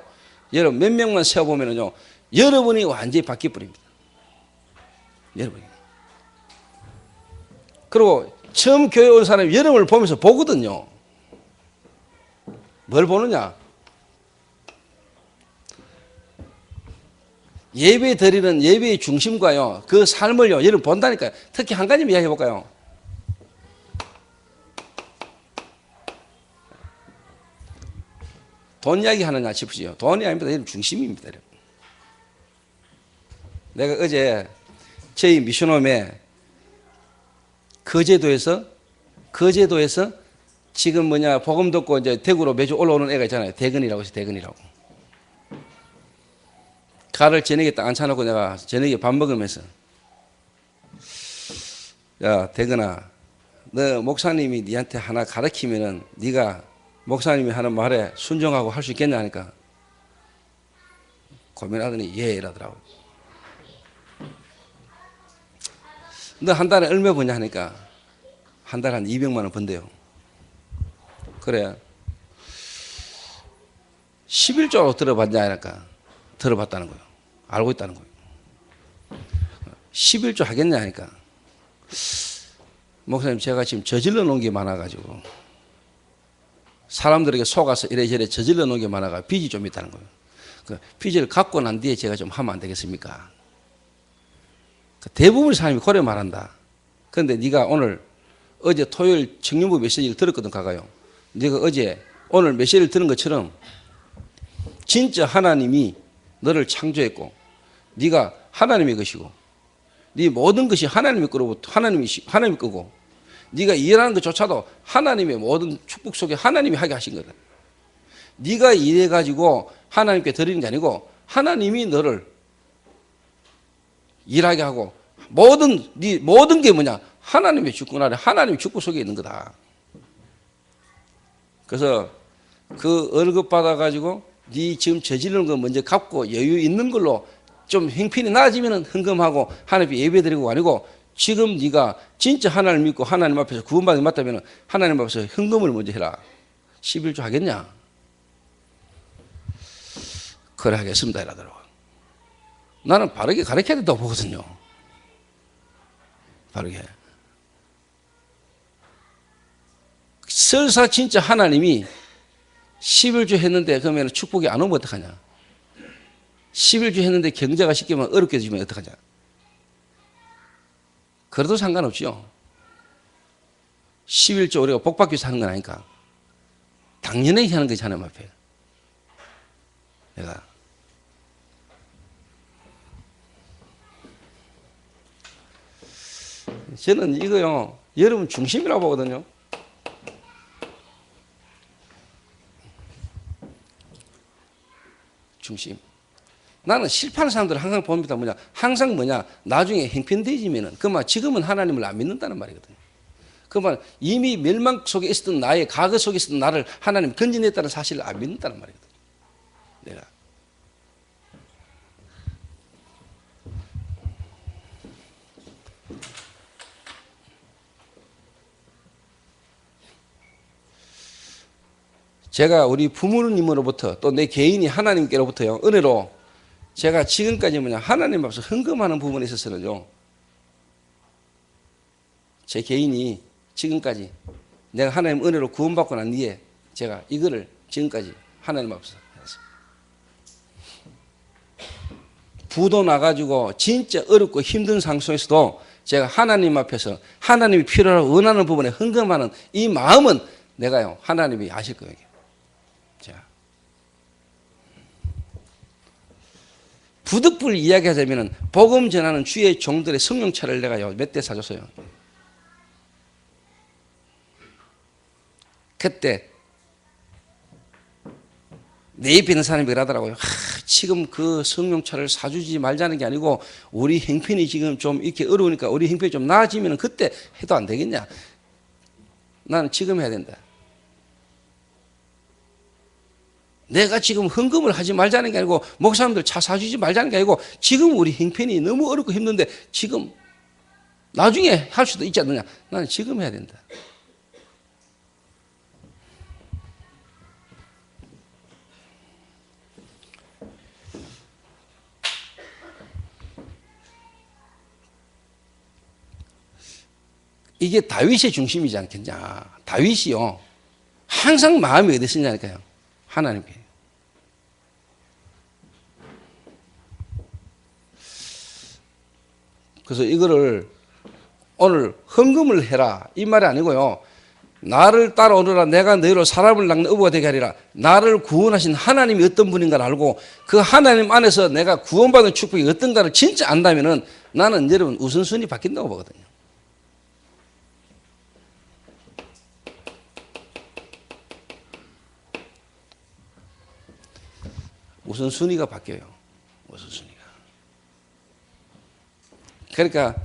S1: 여러분 몇 명만 세어보면요, 여러분이 완전히 바뀌어버립니다. 여러분이. 그리고 처음 교회 온 사람이 여러분을 보면서 보거든요. 뭘 보느냐? 예배 드리는 예배의 중심과요, 그 삶을요, 여러분 본다니까요. 특히 한 가지만 이야기해 볼까요? 돈 이야기 하느냐 싶으시죠. 돈이 아닙니다. 이건 중심입니다. 내가 어제 저희 미션홈에 거제도에서 지금 복음 듣고 이제 대구로 매주 올라오는 애가 있잖아요. 대근이라고 해서 대근이라고. 가를 저녁에 딱 앉혀놓고 내가 저녁에 밥 먹으면서 야 대근아, 너 목사님이 니한테 하나 가르치면은 네가 목사님이 하는 말에 순종하고 할 수 있겠냐 하니까 고민하더니 예 이러더라고요. 너 한 달에 얼마 버냐 하니까 한 달에 한 200만 원 번대요. 그래 11조로 들어봤냐 하니까 들어봤다는 거예요. 알고 있다는 거예요. 11조 하겠냐 하니까 목사님 제가 지금 저질러 놓은 게 많아가지고 사람들에게 속아서 이래저래 저질러 놓은 게 많아가 빚이 좀 있다는 거예요. 그 빚을 갚고 난 뒤에 제가 좀 하면 안 되겠습니까? 대부분의 사람이 그래 말한다. 그런데 네가 어제 토요일 청년부 메시지를 들었거든 가가요. 네가 오늘 메시지를 들은 것처럼 진짜 하나님이 너를 창조했고 네가 하나님의 것이고 네 모든 것이 하나님의 거고 네가 일하는 것조차도 하나님의 모든 축복 속에 하나님이 하게 하신 거다. 네가 일해가지고 하나님께 드리는 게 아니고 하나님이 너를 일하게 하고 모든 게 뭐냐? 하나님의 주권 아래 하나님의 축복 속에 있는 거다. 그래서 그 월급 받아가지고 네 지금 저지르는 거 먼저 갚고 여유 있는 걸로 좀 형편이 나아지면 헌금하고 하나님께 예배드리고 아니고 지금 네가 진짜 하나님을 믿고 하나님 앞에서 구원받는 게 맞다면 하나님 앞에서 헌금을 먼저 해라. 11조 하겠냐? 그래 하겠습니다 이러더라고요. 나는 바르게 가르쳐야 된다고 보거든요. 바르게. 설사 진짜 하나님이 11조 했는데 그러면 축복이 안 오면 어떡하냐? 11조 했는데 경제가 쉽게 말하면 어렵게 지면 어떡하냐? 그래도 상관없죠. 11조 우리가 복받기 위해서 하는 건 아니까. 당연히 하는 거지 하나님 앞에. 내가 저는 이거요 여러분 중심이라고 보거든요. 중심. 나는 실패하는 사람들을 항상 봅니다. 항상 나중에 형편되지면은 그만 지금은 하나님을 안 믿는다는 말이거든요. 그만 이미 멸망 속에 있었던 나의 과거 속에 있었던 나를 하나님 건져냈다는 사실을 안 믿는다는 말이거든요. 내가 제가 우리 부모님으로부터 또 내 개인이 하나님께로부터요 은혜로 제가 지금까지 하나님 앞에서 헌금하는 부분에 있어서는요 제 개인이 지금까지 내가 하나님 은혜로 구원받고 난 뒤에 제가 이거를 지금까지 하나님 앞에서 했습니다. 부도 나가지고 진짜 어렵고 힘든 상황 속에서도 제가 하나님 앞에서 하나님이 필요하고 원하는 부분에 헌금하는 이 마음은 내가요 하나님이 아실 거예요. 부득불 이야기하자면 복음 전하는 주의 종들의 성령차를 내가요 몇 대 사줬어요. 그때 내 옆에 있는 사람이 그러더라고요. 지금 그 성령차를 사주지 말자는 게 아니고 우리 형편이 지금 좀 이렇게 어려우니까 우리 형편이 좀 나아지면 그때 해도 안 되겠냐. 나는 지금 해야 된다. 내가 지금 헌금을 하지 말자는 게 아니고 목사님들 차 사주지 말자는 게 아니고 지금 우리 형편이 너무 어렵고 힘든데 지금 나중에 할 수도 있지 않느냐. 나는 지금 해야 된다. 이게 다윗의 중심이지 않겠냐. 다윗이요 항상 마음이 어디 있었냐니까요. 하나님께. 그래서 이거를 오늘 헌금을 해라 이 말이 아니고요. 나를 따라오너라 내가 너희로 사람을 낚는 어부가 되게 하리라. 나를 구원하신 하나님이 어떤 분인가를 알고 그 하나님 안에서 내가 구원받은 축복이 어떤가를 진짜 안다면은 나는 여러분 우선순위 바뀐다고 보거든요. 우선순위가 바뀌어요. 우선순위가. 그러니까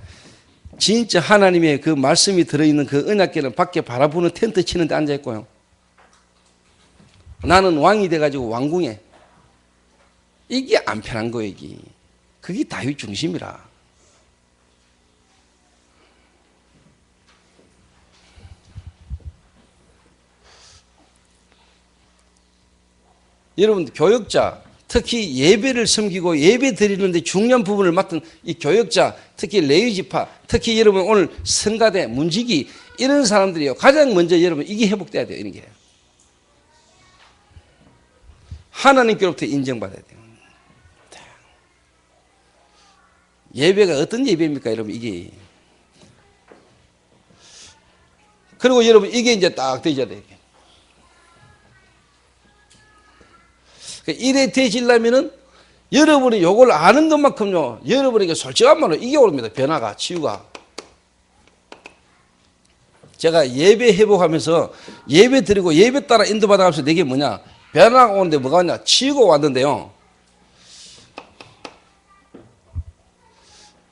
S1: 진짜 하나님의 그 말씀이 들어있는 그 언약궤는 밖에 바라보는 텐트 치는데 앉아있고요. 나는 왕이 돼가지고 왕궁에. 이게 안 편한 거예요. 이게. 그게 다윗 중심이라. 여러분 교역자 특히 예배를 섬기고 예배 드리는데 중요한 부분을 맡은 이 교역자, 특히 레위지파, 특히 여러분 오늘 성가대, 문지기 이런 사람들이요. 가장 먼저 여러분 이게 회복돼야 돼요. 이런 게. 하나님께로부터 인정받아야 돼요. 예배가 어떤 예배입니까, 여러분? 이게. 그리고 여러분 이게 이제 딱 되셔야 돼요. 이래 되시려면은 여러분이 요걸 아는 것만큼요, 여러분에게 솔직한 말로 이게 옵니다. 변화가, 치유가. 제가 예배 회복하면서 예배 드리고 예배 따라 인도받아가면서 내게 뭐냐, 변화가 오는데 뭐가 왔냐, 치유가 왔는데요.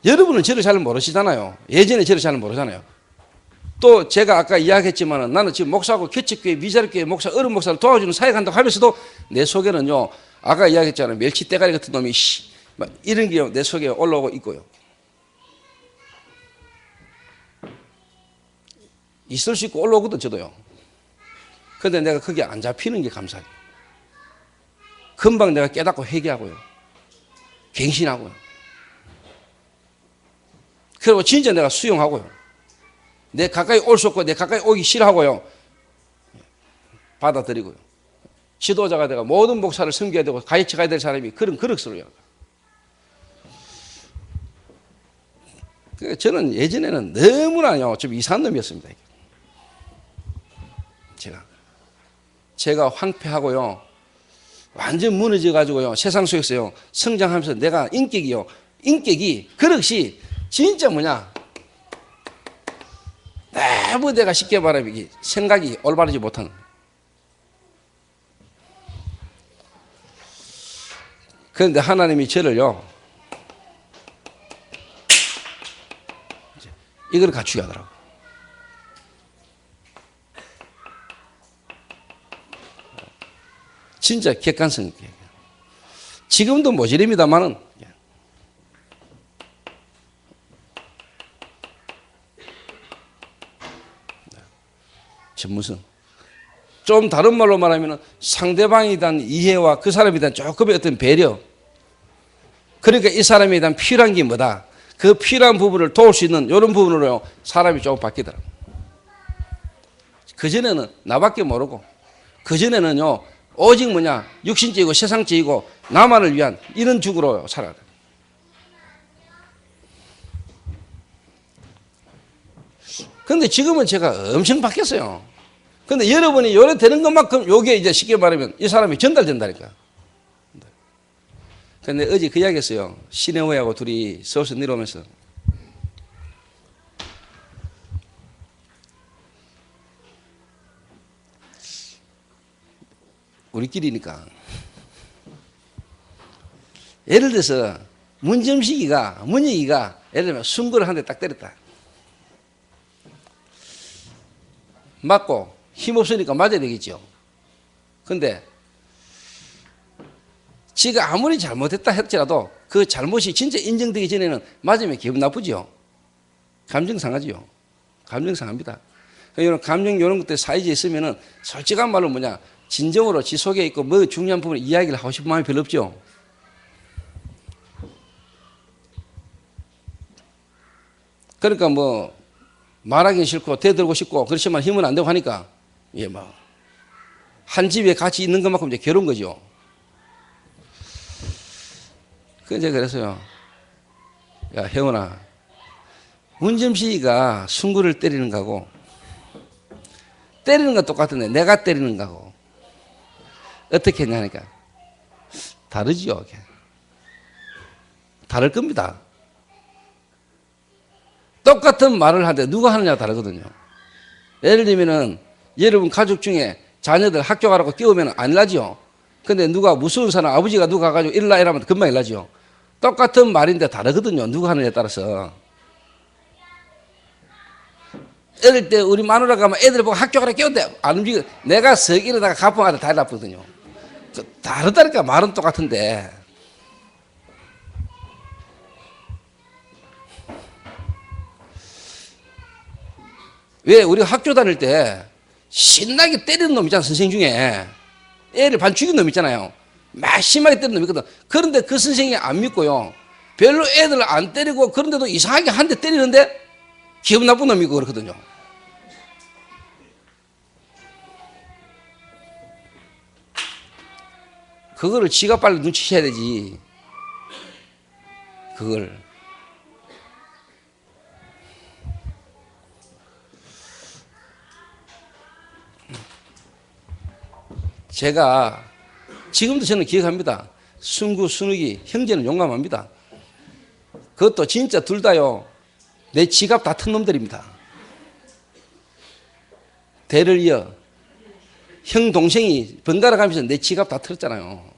S1: 여러분은 저를 잘 모르시잖아요. 예전에 저를 잘 모르잖아요. 또 제가 아까 이야기했지만 나는 지금 목사하고 개척교회, 미자립교회 목사, 어른 목사를 도와주는 사역한다고 하면서도 내 속에는요, 아까 이야기했잖아요. 멸치 대가리 같은 놈이 막 이런 게 내 속에 올라오고 있고요. 있을 수 있고 올라오거든, 저도요. 그런데 내가 그게 안 잡히는 게 감사해요. 금방 내가 깨닫고 회개하고요. 갱신하고요. 그리고 진짜 내가 수용하고요. 내 가까이 올 수 없고 내 가까이 오기 싫어하고요. 받아들이고요. 지도자가 내가 모든 목사를 섬겨야 되고 같이 가야 될 사람이 그런 그릇으로요. 저는 예전에는 너무나요 좀 이상한 놈이었습니다. 제가 황폐하고요. 완전 무너져 가지고요. 세상 속에서요. 성장하면서 내가 인격이 그릇이 진짜 뭐냐, 너무 내가 쉽게 말하면 생각이 올바르지 못한. 그런데 하나님이 저를요, 이걸 갖추게 하더라고. 진짜 객관성 있게. 지금도 모질입니다만은 전문성. 좀 다른 말로 말하면 상대방에 대한 이해와 그 사람에 대한 조금의 어떤 배려. 그러니까 이 사람에 대한 필요한 게 뭐다. 그 필요한 부분을 도울 수 있는 이런 부분으로 사람이 조금 바뀌더라고요. 그전에는 나밖에 모르고, 그전에는요, 오직 뭐냐, 육신적이고 세상적이고 나만을 위한 이런 죽으로 살아요. 그런데 지금은 제가 엄청 바뀌었어요. 근데 여러분이 요래 되는 것만큼 요게 이제 쉽게 말하면 이 사람이 전달된다니까. 근데 어제 그 이야기 했어요. 신혜호하고 둘이 서울서 내려오면서. 우리끼리니까. 예를 들어서 문희기가 예를 들면 순구를 한 대 딱 때렸다. 맞고 힘없으니까 맞아야 되겠죠. 근데 지가 아무리 잘못했다 할지라도 그 잘못이 진짜 인정되기 전에는 맞으면 기분 나쁘죠. 감정 상하죠. 감정 상합니다. 이런 감정 이런 것들 사이즈에 있으면은 솔직한 말로 뭐냐, 진정으로 지 속에 있고 뭐 중요한 부분을 이야기를 하고 싶은 마음이 별로 없죠. 그러니까 뭐 말하기 싫고 대들고 싶고 그렇지만 힘은 안 되고 하니까 예, 뭐 한 집에 같이 있는 것만큼 이제 괴로운 거죠. 그래서 그래서요, 야 혜원아, 문점식이가 순구를 때리는 거하고 때리는 건 똑같은데 내가 때리는 거하고 어떻게 했냐니까 다르지요. 다를 겁니다. 똑같은 말을 하는데 누가 하느냐가 다르거든요. 예를 들면은 여러분 가족 중에 자녀들 학교 가라고 끼우면 안 일나지요. 근데 누가 무서운 사람 아버지가 누가 가가지고 일라 이러면 금방 일나지요. 똑같은 말인데 다르거든요. 누가 하느냐에 따라서. 어릴 때 우리 마누라가 막 애들 보고 학교 가라 끼운대 안 움직여. 내가 석 이러다가 가풍하다 다 일났거든요. 다르다니까 말은 똑같은데. 왜 우리가 학교 다닐 때 신나게 때리는 놈 있잖아. 선생 중에 애를 반 죽인 놈 있잖아요. 막 심하게 때리는 놈 있거든. 그런데 그 선생이 안 믿고요 별로 애들 안 때리고 그런데도 이상하게 한 대 때리는데 기분 나쁜 놈이고 그렇거든요. 그거를 지가 빨리 눈치채야 되지. 그걸. 제가 지금도 저는 기억합니다. 순구, 순욱이 형제는 용감합니다. 그것도 진짜 둘 다요 내 지갑 다 튼 놈들입니다. 대를 이어 형 동생이 번갈아 가면서 내 지갑 다 털었잖아요.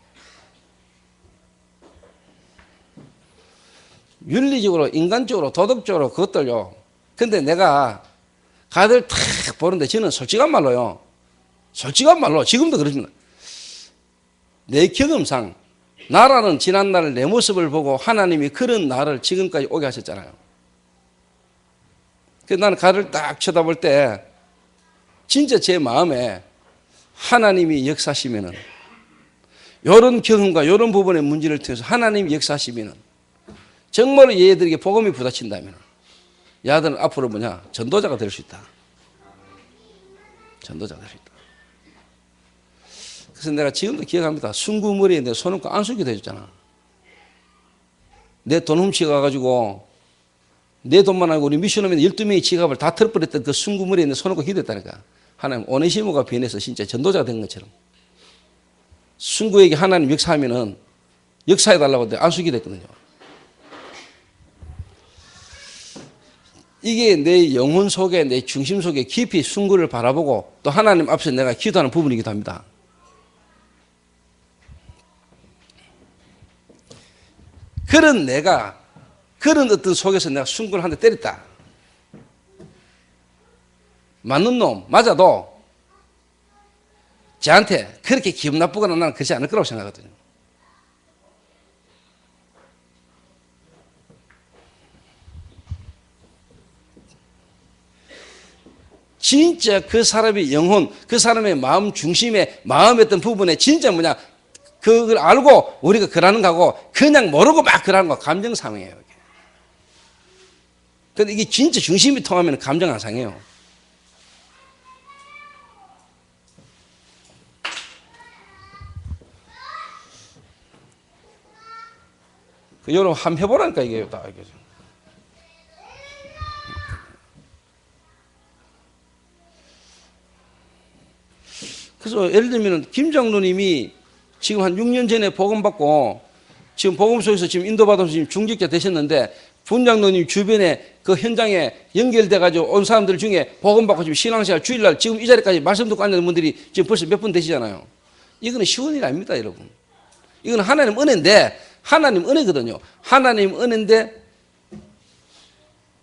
S1: 윤리적으로 인간적으로 도덕적으로 그것들요. 근데 내가 가들 탁 보는데 저는 솔직한 말로요. 솔직한 말로 지금도 그렇습니다. 내 경험상 나라는 지난날 내 모습을 보고 하나님이 그런 나를 지금까지 오게 하셨잖아요. 그래서 나는 가를 딱 쳐다볼 때 진짜 제 마음에 하나님이 역사하시면은 이런 경험과 이런 부분의 문제를 통해서 하나님이 역사하시면은 정말로 얘들에게 복음이 부딪힌다면 야들은 앞으로 뭐냐 전도자가 될 수 있다. 전도자가 될 수 있다. 그래서 내가 지금도 기억합니다. 순구머리에 내 손 얹고 안수기도 해줬잖아. 내 돈 훔쳐가가지고 내 돈만 알고 우리 미션홈에 12명의 지갑을 다 털어버렸던 그 순구머리에 내 손 얹고 기도했다니까. 하나님 오네시모가 변해서 진짜 전도자가 된 것처럼 순구에게 하나님 역사하면은 역사해달라고 안수기도 했거든요. 이게 내 영혼 속에 내 중심 속에 깊이 순구를 바라보고 또 하나님 앞에서 내가 기도하는 부분이기도 합니다. 그런 내가 그런 어떤 속에서 내가 순구를 한 대 때렸다. 맞는 놈 맞아도 저한테 그렇게 기분 나쁘거나 나는 그렇지 않을 거라고 생각하거든요. 진짜 그 사람의 영혼, 그 사람의 마음 중심에 마음의 어떤 부분에 진짜 뭐냐 그걸 알고 우리가 그러는 거고 그냥 모르고 막 그러는 거 감정 상해요. 근데 이게 진짜 중심이 통하면 감정 안 상해요. 여러분 한번 해보라니까 이게 다 이게. 그래서 예를 들면 김 장로님이 지금 한 6년 전에 복음 받고 지금 복음 속에서 지금 인도받아서 지금 중직자 되셨는데 분 장로님 주변에 그 현장에 연결돼 가지고 온 사람들 중에 복음 받고 지금 신앙생활 주일날 지금 이 자리까지 말씀 듣고 앉는 분들이 지금 벌써 몇 분 되시잖아요. 이거는 쉬운 일 아닙니다, 여러분. 이거는 하나님 은혜인데 하나님 은혜거든요. 하나님 은혜인데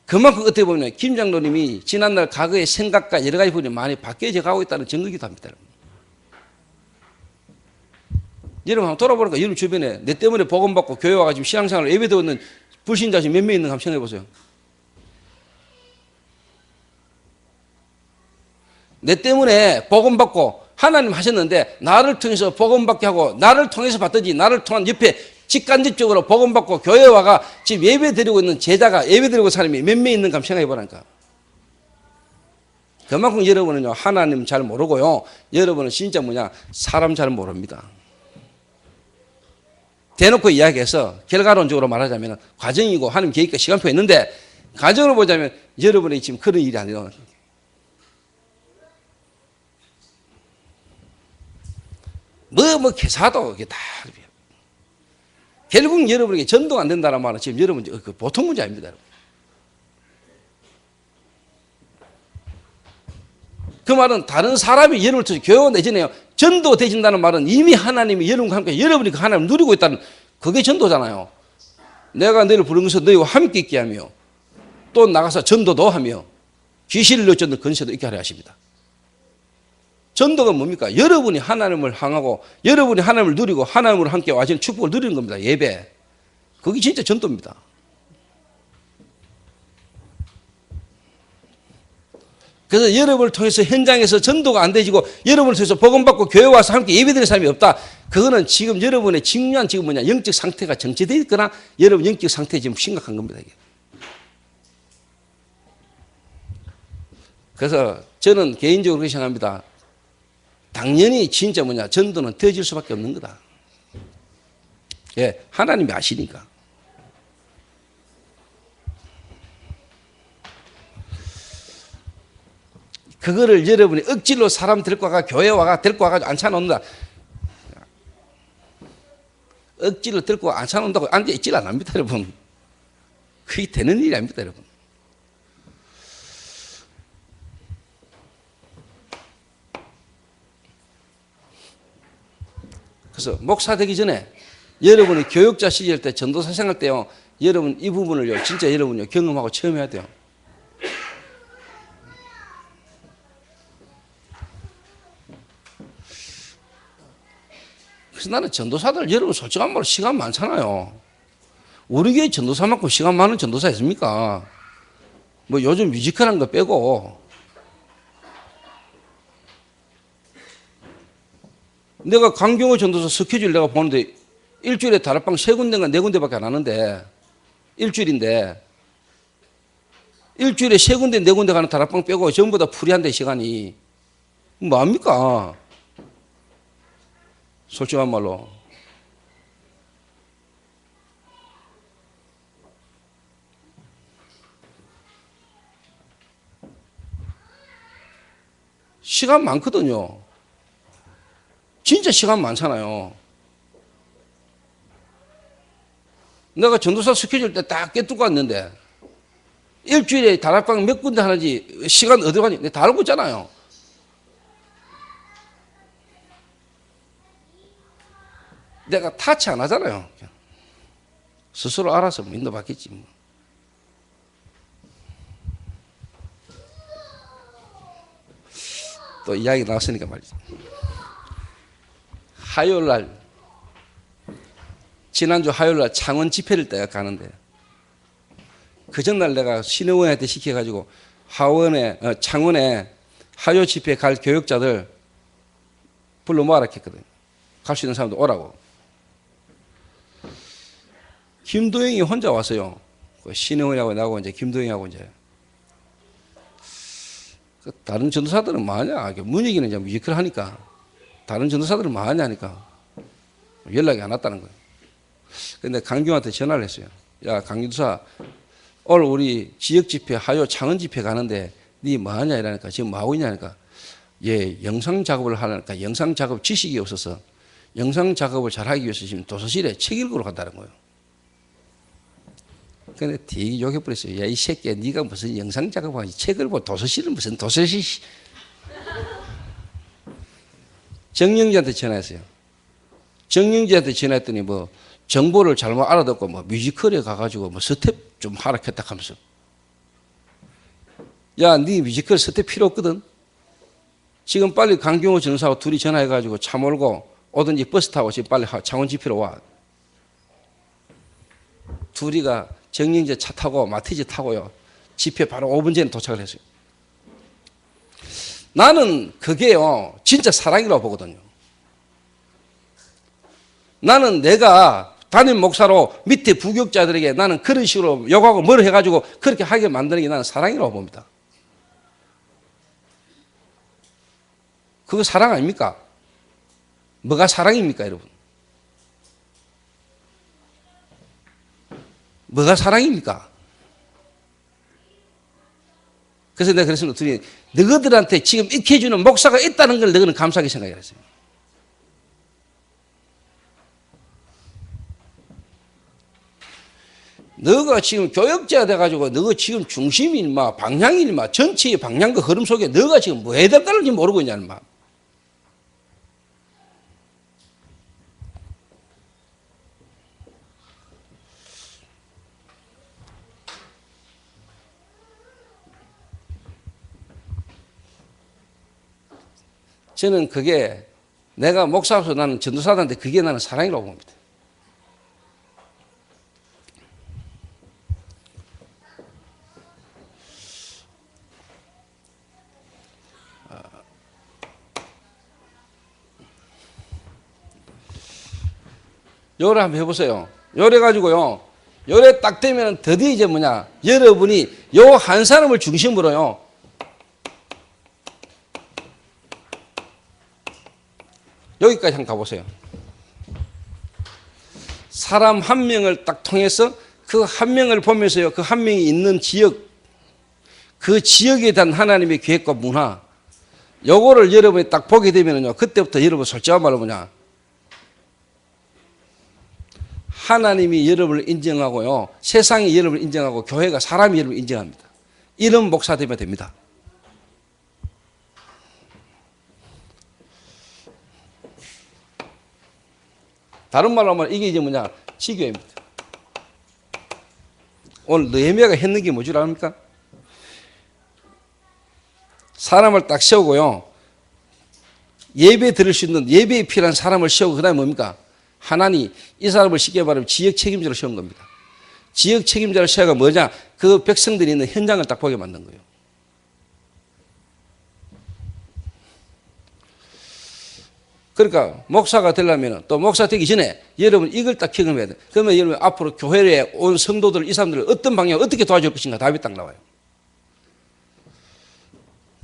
S1: 그만큼 어떻게 보면 김 장로님이 지난날 과거의 생각과 여러 가지 부분이 많이 바뀌어져 가고 있다는 증거이기도 합니다. 여러분 한번 돌아보니까 여러분 주변에 내 때문에 복음 받고 교회 와가지고 신앙생활을 예배드고 있는 불신자 몇 명 있는가 한번 생각해 보세요. 내 때문에 복음 받고 하나님 하셨는데 나를 통해서 복음 받게 하고 나를 통해서 받든지 나를 통한 옆에 직간접적으로 복음 받고 교회 와가 지금 예배 드리고 있는 제자가 예배 드리고 사람이 몇 명 있는가 한번 생각해 보라니까. 그만큼 여러분은요 하나님 잘 모르고요 여러분은 진짜 뭐냐 사람 잘 모릅니다. 대놓고 이야기해서 결과론적으로 말하자면 과정이고 하나님 계획과 시간표가 있는데 가정으로 보자면 여러분이 지금 그런 일이 안 일어나는 거예요. 뭐 개사도 이게 다. 결국 여러분에게 전도가 안 된다는 말은 지금 여러분 그 보통 문제 아닙니다. 여러분. 그 말은 다른 사람이 여러분을 통해서 교회가 내지네요. 전도되진다는 말은 이미 하나님이 여러분과 함께 여러분이 그 하나님을 누리고 있다는 그게 전도잖아요. 내가 너희를 부른 것은 너희와 함께 있게 하며 또 나가서 전도도 하며 귀신을 넣어쫓는 권세도 있게 하려 하십니다. 전도가 뭡니까? 여러분이 하나님을 향하고 여러분이 하나님을 누리고 하나님으로 함께 와시는 축복을 누리는 겁니다. 예배. 그게 진짜 전도입니다. 그래서 여러분을 통해서 현장에서 전도가 안 되지고 여러분을 통해서 복음받고 교회 와서 함께 예배드리는 사람이 없다. 그거는 지금 여러분의 중요한 지금 뭐냐 영적 상태가 정체되어 있거나 여러분 영적 상태 지금 심각한 겁니다. 이게. 그래서 저는 개인적으로 그렇게 생각합니다. 당연히 진짜 뭐냐 전도는 되어질 수밖에 없는 거다. 예, 하나님이 아시니까. 그거를 여러분이 억지로 사람 데리고 와가 교회 와가 데리고 와가지고 앉혀놓는다. 억지로 데리고 앉혀놓는다고 앉아있질 않습니다, 여러분. 그게 되는 일이 아닙니다, 여러분. 그래서 목사 되기 전에 여러분이 교육자 시절 때 전도사 생활 때요, 여러분 이 부분을요, 진짜 여러분요 경험하고 체험해야 돼요. 그래서 나는 전도사들 여러분 솔직한 말로 시간 많잖아요. 우리 교회 전도사만큼 시간 많은 전도사 있습니까? 뭐 요즘 뮤지컬한 거 빼고 내가 강경호 전도사 스케줄 내가 보는데 일주일에 다락방 3군데인가 4군데밖에 안 하는데 일주일인데 일주일에 3군데 4군데 가는 다락방 빼고 전부 다 풀이한데 시간이 뭐합니까? 솔직한 말로. 시간 많거든요. 진짜 시간 많잖아요. 내가 전도사 스케줄 때 딱 깨뚫고 왔는데 일주일에 다락방 몇 군데 하는지 시간 어디로 가니 내가 다 알고 있잖아요. 내가 타치 안 하잖아요. 스스로 알아서 인도받겠지. 뭐. 또 이야기 나왔으니까 말이죠. 화요일날, 지난주 화요일날 창원 집회를 내가 가는데 그 전날 내가 신의원한테 시켜가지고 창원에 화요 집회 갈 교육자들 불러 모아라 했거든요. 갈 수 있는 사람들 오라고. 김도영이 혼자 왔어요. 신혜원이하고 나하고 이제 김도영이하고 이제. 다른 전도사들은 뭐하냐. 문익이는 이제 뮤지컬 하니까. 다른 전도사들은 뭐하냐 하니까 연락이 안 왔다는 거예요. 근데 강경한테 전화를 했어요. 야, 강경사, 오늘 우리 지역 집회, 하요 창원 집회 가는데 니 뭐하냐 이러니까 지금 뭐하고 있냐니까 예, 영상 작업을 하려니까 영상 작업 지식이 없어서 영상 작업을 잘하기 위해서 지금 도서실에 책 읽으러 간다는 거예요. 근데 되게 욕해버렸어요. 야, 이 새끼야, 네가 무슨 영상 작업하지? 책을 보고 도서실은 무슨 도서실. 정영지한테 전화했어요. 정영지한테 전화했더니 뭐 정보를 잘못 알아듣고 뭐 뮤지컬에 가가지고 뭐 스텝 좀 하락했다 하면서. 야, 네 뮤지컬 스텝 필요 없거든. 지금 빨리 강경호 전사하고 둘이 전화해가지고 차 몰고 오든지 버스 타고 지금 빨리 창원 집회로 와. 둘이가 정영재 차 타고 마티즈 타고요. 집회 바로 5분 전에 도착을 했어요. 나는 그게요, 진짜 사랑이라고 보거든요. 나는 내가 담임 목사로 밑에 부교육자들에게 나는 그런 식으로 욕하고 뭘 해가지고 그렇게 하게 만드는 게 나는 사랑이라고 봅니다. 그거 사랑 아닙니까? 뭐가 사랑입니까, 여러분? 뭐가 사랑입니까? 그래서 내가 그랬습니다. 둘이 너희들한테 지금 익혀주는 목사가 있다는 걸 너희는 감사하게 생각했어요. 너가 지금 교역자가 돼가지고 너가 지금 중심이 인마 방향이 인마 전체의 방향과 흐름 속에 너가 지금 뭐 해야 될까를 모르고 있냐 인마. 저는 그게 내가 목사로서 나는 전도사한테 그게 나는 사랑이라고 봅니다. 요래 한번 해보세요. 요래 가지고요. 요래 딱 되면 드디어 이제 뭐냐. 여러분이 요 한 사람을 중심으로요. 여기까지 한번 가보세요. 사람 한 명을 딱 통해서 그 한 명을 보면서요. 그 한 명이 있는 지역, 그 지역에 대한 하나님의 계획과 문화, 요거를 여러분이 딱 보게 되면요. 그때부터 여러분 솔직한 말로 뭐냐. 하나님이 여러분을 인정하고요. 세상이 여러분을 인정하고 교회가 사람이 여러분을 인정합니다. 이런 목사 되면 됩니다. 다른 말로 하면 이게 이제 뭐냐? 지교입니다. 오늘 느헤미야가 했는 게 뭐줄 압니까? 사람을 딱 세우고요. 예배 드릴 수 있는 예배에 필요한 사람을 세우고 그 다음에 뭡니까? 하나님 이 사람을 쉽게 말하면 지역 책임자를 세운 겁니다. 지역 책임자를 세워가 뭐냐? 그 백성들이 있는 현장을 딱 보게 만든 거예요. 그러니까 목사가 되려면 또 목사 되기 전에 여러분 이걸 딱 경험해야 돼요. 그러면 여러분 앞으로 교회에 온 성도들 이 사람들을 어떤 방향 어떻게 도와줄 것인가 답이 딱 나와요.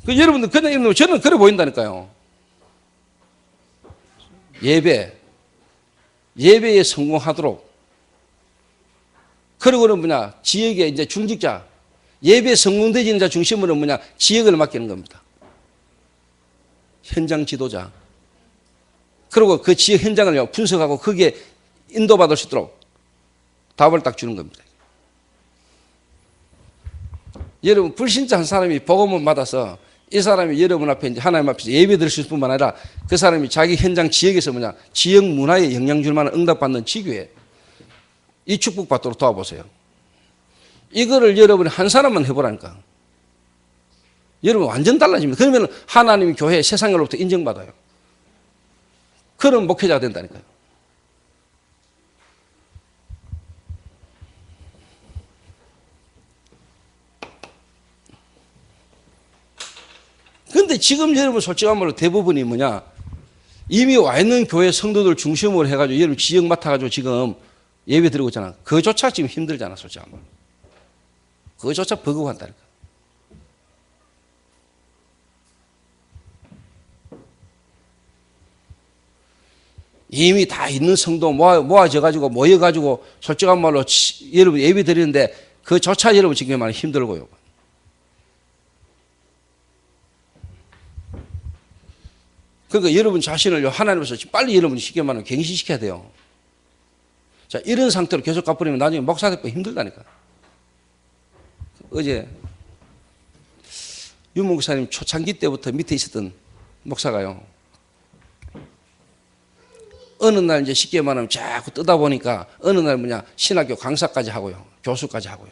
S1: 그 여러분들 그냥 저는 그래 보인다니까요. 예배에 성공하도록. 그리고는 뭐냐, 지역의 이제 중직자, 예배에 성공되지는 자 중심으로 뭐냐, 지역을 맡기는 겁니다. 현장 지도자. 그리고 그 지역 현장을 분석하고 거기에 인도받을 수 있도록 답을 딱 주는 겁니다. 여러분, 불신자 한 사람이 복음을 받아서 이 사람이 여러분 앞에 이제 하나님 앞에서 예배 드릴 수 있을 뿐만 아니라 그 사람이 자기 현장 지역에서 뭐냐, 지역 문화에 영향 줄 만한 응답받는 지교에 이 축복 받도록 도와보세요. 이거를 여러분이 한 사람만 해보라니까. 여러분 완전 달라집니다. 그러면 하나님 교회 세상으로부터 인정받아요. 그런 목회자가 된다니까요. 근데 지금 여러분 솔직한 말로 대부분이 뭐냐, 이미 와 있는 교회 성도들 중심으로 해가지고 여러분 지역 맡아가지고 지금 예배 드리고 있잖아. 그조차 지금 힘들잖아, 솔직한 말로. 그조차 버거워한다니까. 이미 다 있는 성도 모아져가지고 모여가지고 솔직한 말로 여러분 예배 드리는데 그조차 여러분 지금 많이 힘들고요. 그러니까 여러분 자신을 하나님께서 빨리 여러분이 쉽게 말하면 갱신시켜야 돼요. 자, 이런 상태로 계속 가버리면 나중에 목사 되기 힘들다니까. 어제 유 목사님 초창기 때부터 밑에 있었던 목사가요. 어느 날 이제 쉽게 말하면 자꾸 뜨다 보니까 어느 날 뭐냐, 신학교 강사까지 하고요. 교수까지 하고요.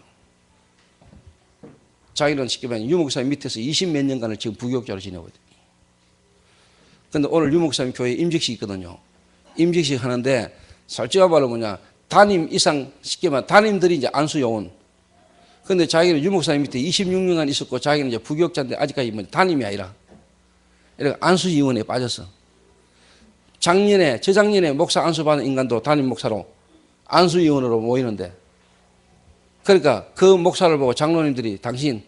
S1: 자기는 쉽게 말하면 유 목사님 밑에서 20몇 년간을 지금 부교육자로 지내고 있대요. 근데 오늘 유 목사님 교회에 임직식 있거든요. 임직식 하는데 솔직히 말로 뭐냐, 담임 이상 쉽게 말하면 담임들이 이제 안수 요원. 근데 자기는 유 목사님 밑에 26년간 있었고 자기는 이제 부교육자인데 아직까지 뭐 담임이 아니라 이렇게 안수 위원회에 빠졌어. 저작년에 목사 안수 받은 인간도 담임 목사로 안수 위원으로 모이는데, 그러니까 그 목사를 보고 장로님들이 당신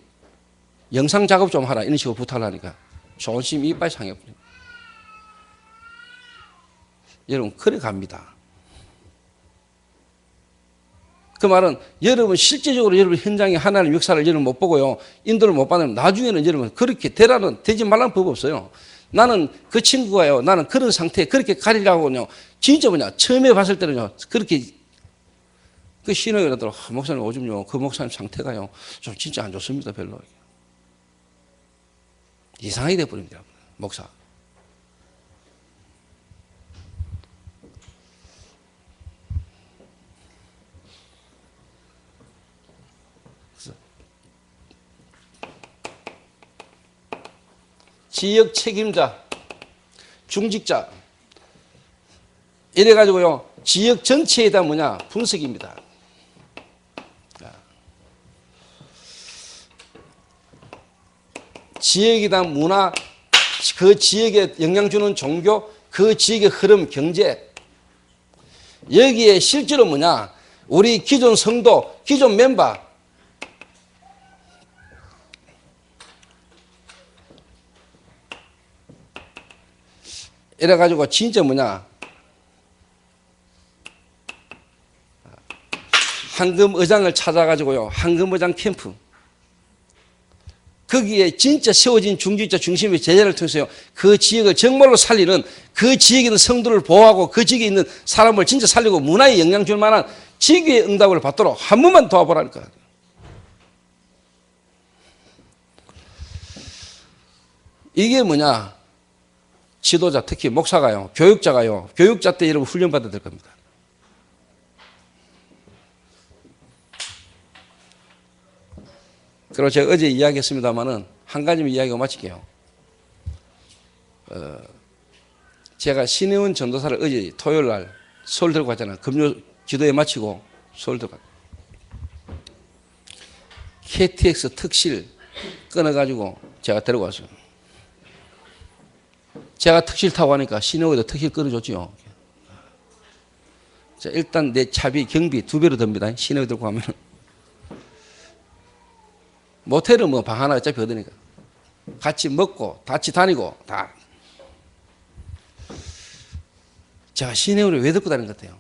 S1: 영상 작업 좀 하라 이런 식으로 부탁을 하니까 존심 이빨 상해버립니다. 여러분 그래 갑니다. 그 말은 여러분 실제적으로 여러분 현장에 하나님 역사를 여러분 못 보고요, 인도를 못 받으면 나중에는 여러분 그렇게 되지 말라는 법 없어요. 나는 그 친구가요, 나는 그런 상태에 그렇게 가리라고요, 진짜 뭐냐, 처음에 봤을 때는요, 그렇게 그 신호가 그러더라고. 목사님 오줌요. 그 목사님 상태가요. 좀 진짜 안 좋습니다. 별로. 이상하게 돼버립니다. 목사. 지역 책임자, 중직자. 이래가지고요. 지역 전체에 대한 뭐냐? 분석입니다. 지역에 대한 문화, 그 지역에 영향 주는 종교, 그 지역의 흐름, 경제. 여기에 실제로 뭐냐? 우리 기존 성도, 기존 멤버. 이래가지고 진짜 뭐냐? 황금의장을 찾아가지고요. 황금의장 캠프. 거기에 진짜 세워진 중직자 중심의 제자를 통해서요. 그 지역을 정말로 살리는, 그 지역에 있는 성도를 보호하고 그 지역에 있는 사람을 진짜 살리고 문화에 영향 줄 만한 지교의 응답을 받도록 한 번만 도와보라니까. 이게 뭐냐? 지도자, 특히 목사가요, 교육자가요, 교육자 때 여러분 훈련받아야 될 겁니다. 그리고 제가 어제 이야기했습니다마는 한 가지만 이야기하고 마칠게요. 제가 신혜원 전도사를 어제 토요일 날 서울 들고 갔잖아요. 금요 기도회 마치고 서울 들고 갔어요. KTX 특실 끊어가지고 제가 데리고 왔어요. 제가 특실 타고 가니까 신혜원도 특실 끊어줬죠. 자, 일단 내 차비 경비 2배로 듭니다. 신혜원 들고 가면. 모텔은 뭐 방 하나 어차피 얻으니까. 같이 먹고, 같이 다니고, 다. 제가 신혜원을 왜 듣고 다니는 것 같아요?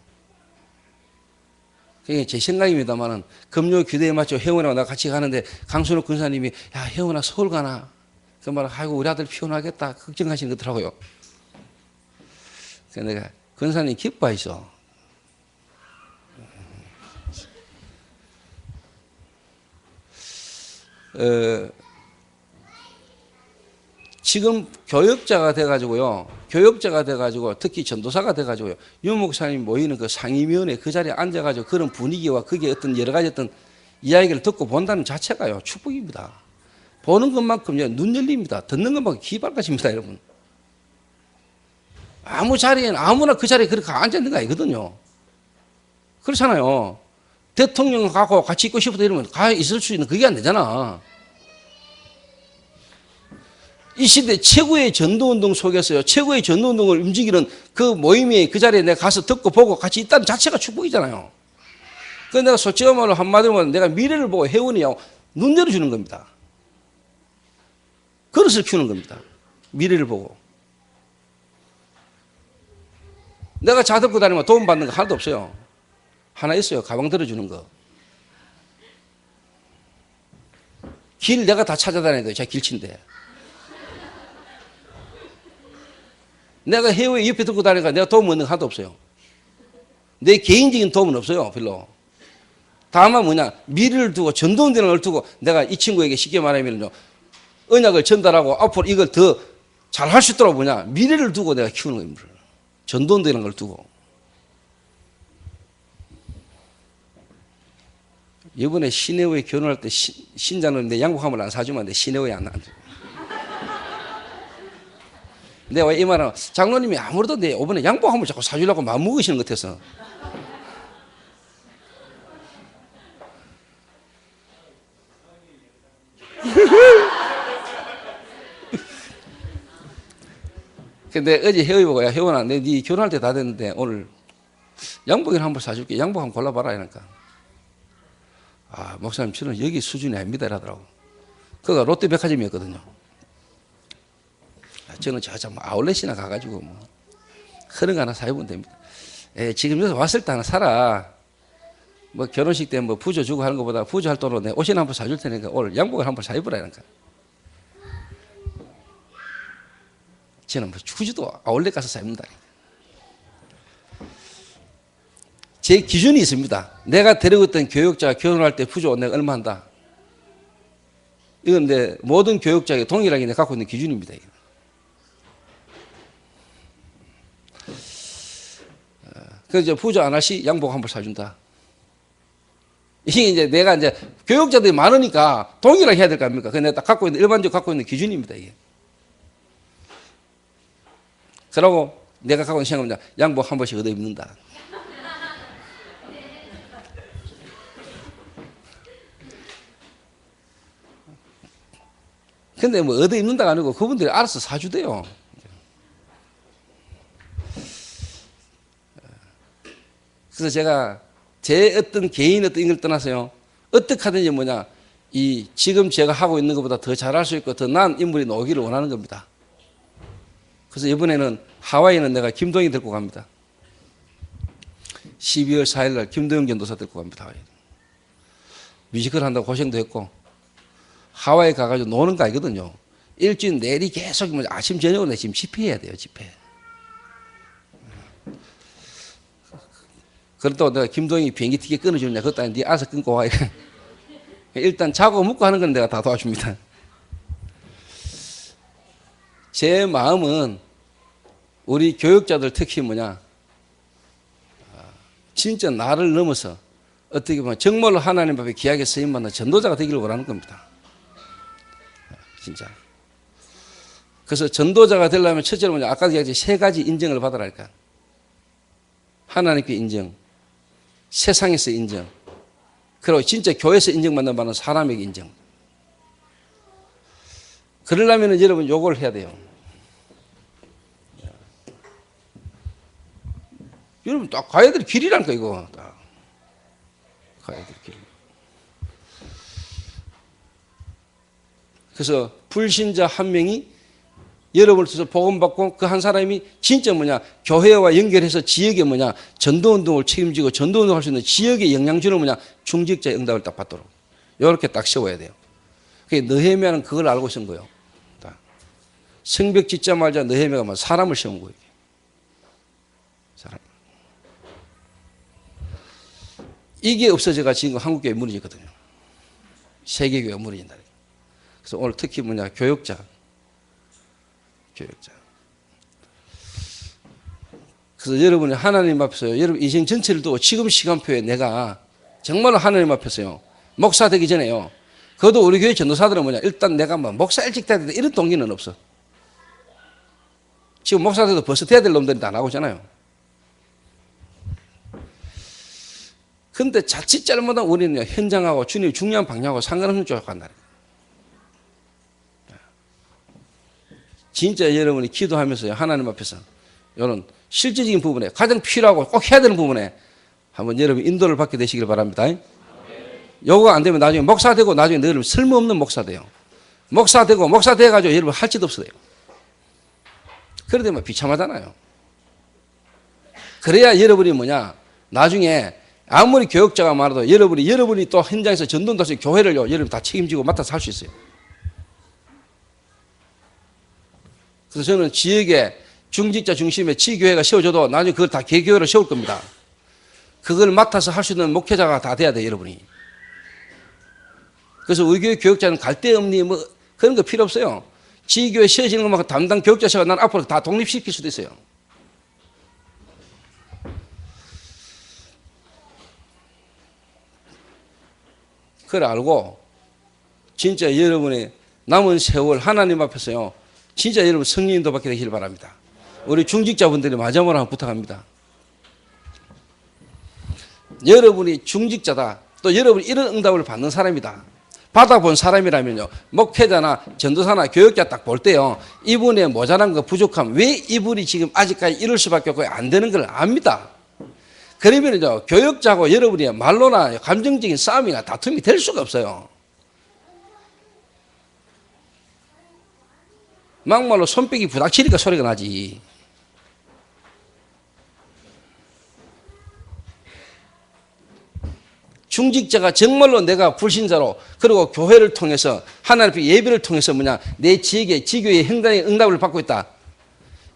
S1: 그게 제 생각입니다만은, 금요 기도에 맞춰 혜원이랑 나 같이 가는데, 강순옥 군사님이, 야, 혜원아, 서울 가나? 그 말, 아이고, 우리 아들 피곤하겠다. 걱정하시는 거더라고요. 그래서 내가, 군사님 기뻐하셔. 지금 교역자가 돼가지고요, 교역자가 돼가지고 특히 전도사가 돼가지고요, 유 목사님 모이는 그 상임위원회 그 자리에 앉아가지고 그런 분위기와 그게 어떤 여러 가지 어떤 이야기를 듣고 본다는 자체가요, 축복입니다. 보는 것만큼요, 눈 열립니다. 듣는 것만큼 귀 밝아집니다, 여러분. 아무 자리에는 아무나 그 자리에 그렇게 앉아있는 거 아니거든요. 그렇잖아요. 대통령 갖고 같이 있고 싶다 이러면 가 있을 수 있는 그게 안 되잖아. 이 시대 최고의 전도운동 속에서요, 최고의 전도운동을 움직이는 그 모임에 그 자리에 내가 가서 듣고 보고 같이 있다는 자체가 축복이잖아요. 그래서 내가 솔직한 말로 한마디로 말하면 내가 미래를 보고 혜원이하고 눈 열어주는 겁니다. 그릇을 키우는 겁니다. 미래를 보고. 내가 차 들고 다니면 도움 받는 거 하나도 없어요. 하나 있어요. 가방 들어주는 거. 길 내가 다 찾아다녀야 돼요. 제가 길친데. 내가 해외 옆에 들고 다니니까 내가 도움 얻는 거 하나도 없어요. 내 개인적인 도움은 없어요. 별로. 다만 뭐냐, 미래를 두고 전도운동을 걸 두고 내가 이 친구에게 쉽게 말하면 언약을 전달하고 앞으로 이걸 더 잘할 수 있도록 뭐냐, 미래를 두고 내가 키우는 겁니다. 전도운동이라는 걸 두고. 이번에 시내오에 결혼할 때 신자는 내 양복함을 안 사주면 내 시내오에 안 줘. 내가 이 말은 장로님이 아무래도 내 이번에 양복함을 자꾸 사주려고 마음먹으시는 것 같아서. 근데 어제 혜원이 보고, 야, 혜원아, 네 결혼할 때 다 됐는데 오늘 양복이나 한번 사줄게. 양복 한번 골라봐라. 이러니까. 아, 목사님, 저는 여기 수준이 아닙니다. 이러더라고. 그가 롯데백화점이었거든요. 저는 저 아울렛이나 가가지고 뭐 그런 거 하나 사입으면 됩니다. 지금 여기서 왔을 때 하나 사라. 뭐 결혼식 때 뭐 부조 주고 하는 것보다 부조할 돈으로 내 옷이나 한번 사줄 테니까 오늘 양복을 한번 사입으라. 이러니까. 저는 뭐 주지도 아울렛 가서 사입는다. 제 기준이 있습니다. 내가 데리고 있던 교육자가 결혼할 때 부조 내가 얼마 한다. 이건 내 모든 교육자에게 동일하게 내가 갖고 있는 기준입니다. 그래서 부조 안 할 시 양복 한 벌 사준다. 이게 이제 내가 이제 교육자들이 많으니까 동일하게 해야 될 거 아닙니까? 그게 내가 딱 갖고 있는, 일반적으로 갖고 있는 기준입니다, 이게. 그러고 내가 갖고 있는 시간은 양복 한 번씩 얻어 입는다. 근데 뭐 얻어 입는다가 아니고 그분들이 알아서 사주대요. 그래서 제가 제 어떤 개인 어떤 이걸 떠나서요. 어떻게 하든지 뭐냐. 이 지금 제가 하고 있는 것보다 더 잘할 수 있고 더 나은 인물이 나오기를 원하는 겁니다. 그래서 이번에는 하와이는 내가 김동희 데리고 갑니다. 12월 4일 날 김동영 전도사 데리고 갑니다. 하와이. 뮤지컬 한다고 고생도 했고 하와이 가가지고 노는 거 아니거든요. 일주일 내리 계속 아침 저녁으로 지금 집회해야 돼요. 집회. 그렇다고 내가 김동희 비행기 티켓 끊어주느냐 그것도 아닌데 네 알아서 끊고 와. 일단 자고 묵고 하는 건 내가 다 도와줍니다. 제 마음은 우리 교육자들 특히 뭐냐 진짜 나를 넘어서 어떻게 보면 정말로 하나님 앞에 귀하게 쓰임받는 전도자가 되기를 원하는 겁니다. 진짜. 그래서 전도자가 되려면 첫째로 뭐냐 아까 얘기했듯이 세 가지 인정을 받아라니까. 하나님께 인정, 세상에서 인정, 그리고 진짜 교회에서 인정받는 바는 사람에게 인정. 그러려면 여러분 요걸 해야 돼요. 여러분 딱 가야 될 길이라니까 이거. 딱 가야 될 길. 그래서 불신자 한 명이 여러분을 통해서 복음받고 그 한 사람이 진짜 뭐냐 교회와 연결해서 지역에 뭐냐 전도운동을 책임지고 전도운동을 할 수 있는 지역에 영향주는 뭐냐 중직자의 응답을 딱 받도록 이렇게 딱 세워야 돼요. 그게 느헤미야는 그걸 알고 있은 거예요. 성벽 짓자마자 느헤미야가 사람을 세운 거예요. 사람. 이게 없어져가 지금 한국교회 무너지거든요. 세계교회가 무너진다. 그래서 오늘 특히 뭐냐 교육자. 그래서 여러분이 하나님 앞에서요. 여러분 인생 전체를 두고 지금 시간표에 내가 정말로 하나님 앞에서요. 목사 되기 전에요. 그것도 우리 교회 전도사들은 뭐냐 일단 내가 뭐 목사 일찍 돼야 된다 이런 동기는 없어. 지금 목사들도 벌써 돼야 될 놈들이 다 나오잖아요. 근데 자칫 잘못하면 우리는 현장하고 주님 중요한 방향하고 상관없는 쪽으로 간다. 진짜 여러분이 기도하면서요. 하나님 앞에서 이런 실제적인 부분에 가장 필요하고 꼭 해야 되는 부분에 한번 여러분 인도를 받게 되시길 바랍니다. 요거 안 되면 나중에 목사 되고 나중에 여러분 쓸모없는 목사 돼요. 목사 되고 목사 돼가지고 여러분 할 짓 없어요. 그러다 비참하잖아요. 그래야 여러분이 뭐냐 나중에 아무리 교육자가 많아도 여러분이 또 현장에서 전도한다서 교회를요 여러분 다 책임지고 맡아서 할 수 있어요. 그래서 저는 지역에 중직자 중심의 지교회가 세워져도 나중에 그걸 다 개교회로 세울 겁니다. 그걸 맡아서 할 수 있는 목회자가 다 돼야 돼요, 여러분이. 그래서 우리 교회 교육자는 갈데없니 뭐 그런 거 필요 없어요. 지교회 세워지는 것만 담당 교육자 세워 난 앞으로 다 독립시킬 수도 있어요. 그걸 알고 진짜 여러분의 남은 세월 하나님 앞에서요. 진짜 여러분 성령인도 받게 되시길 바랍니다. 우리 중직자분들이 마지막으로 한번 부탁합니다. 여러분이 중직자다. 또 여러분이 이런 응답을 받는 사람이다. 받아본 사람이라면요. 목회자나 전도사나 교육자 딱 볼 때요. 이분의 모자란 거 부족함. 왜 이분이 지금 아직까지 이럴 수밖에 없고 안 되는 걸 압니다. 그러면요. 교육자하고 여러분이 말로나 감정적인 싸움이나 다툼이 될 수가 없어요. 막말로 손뼉이 부닥치니까 소리가 나지. 중직자가 정말로 내가 불신자로 그리고 교회를 통해서 하나님의 예배를 통해서 내 지역의 지교의 행단의 응답을 받고 있다.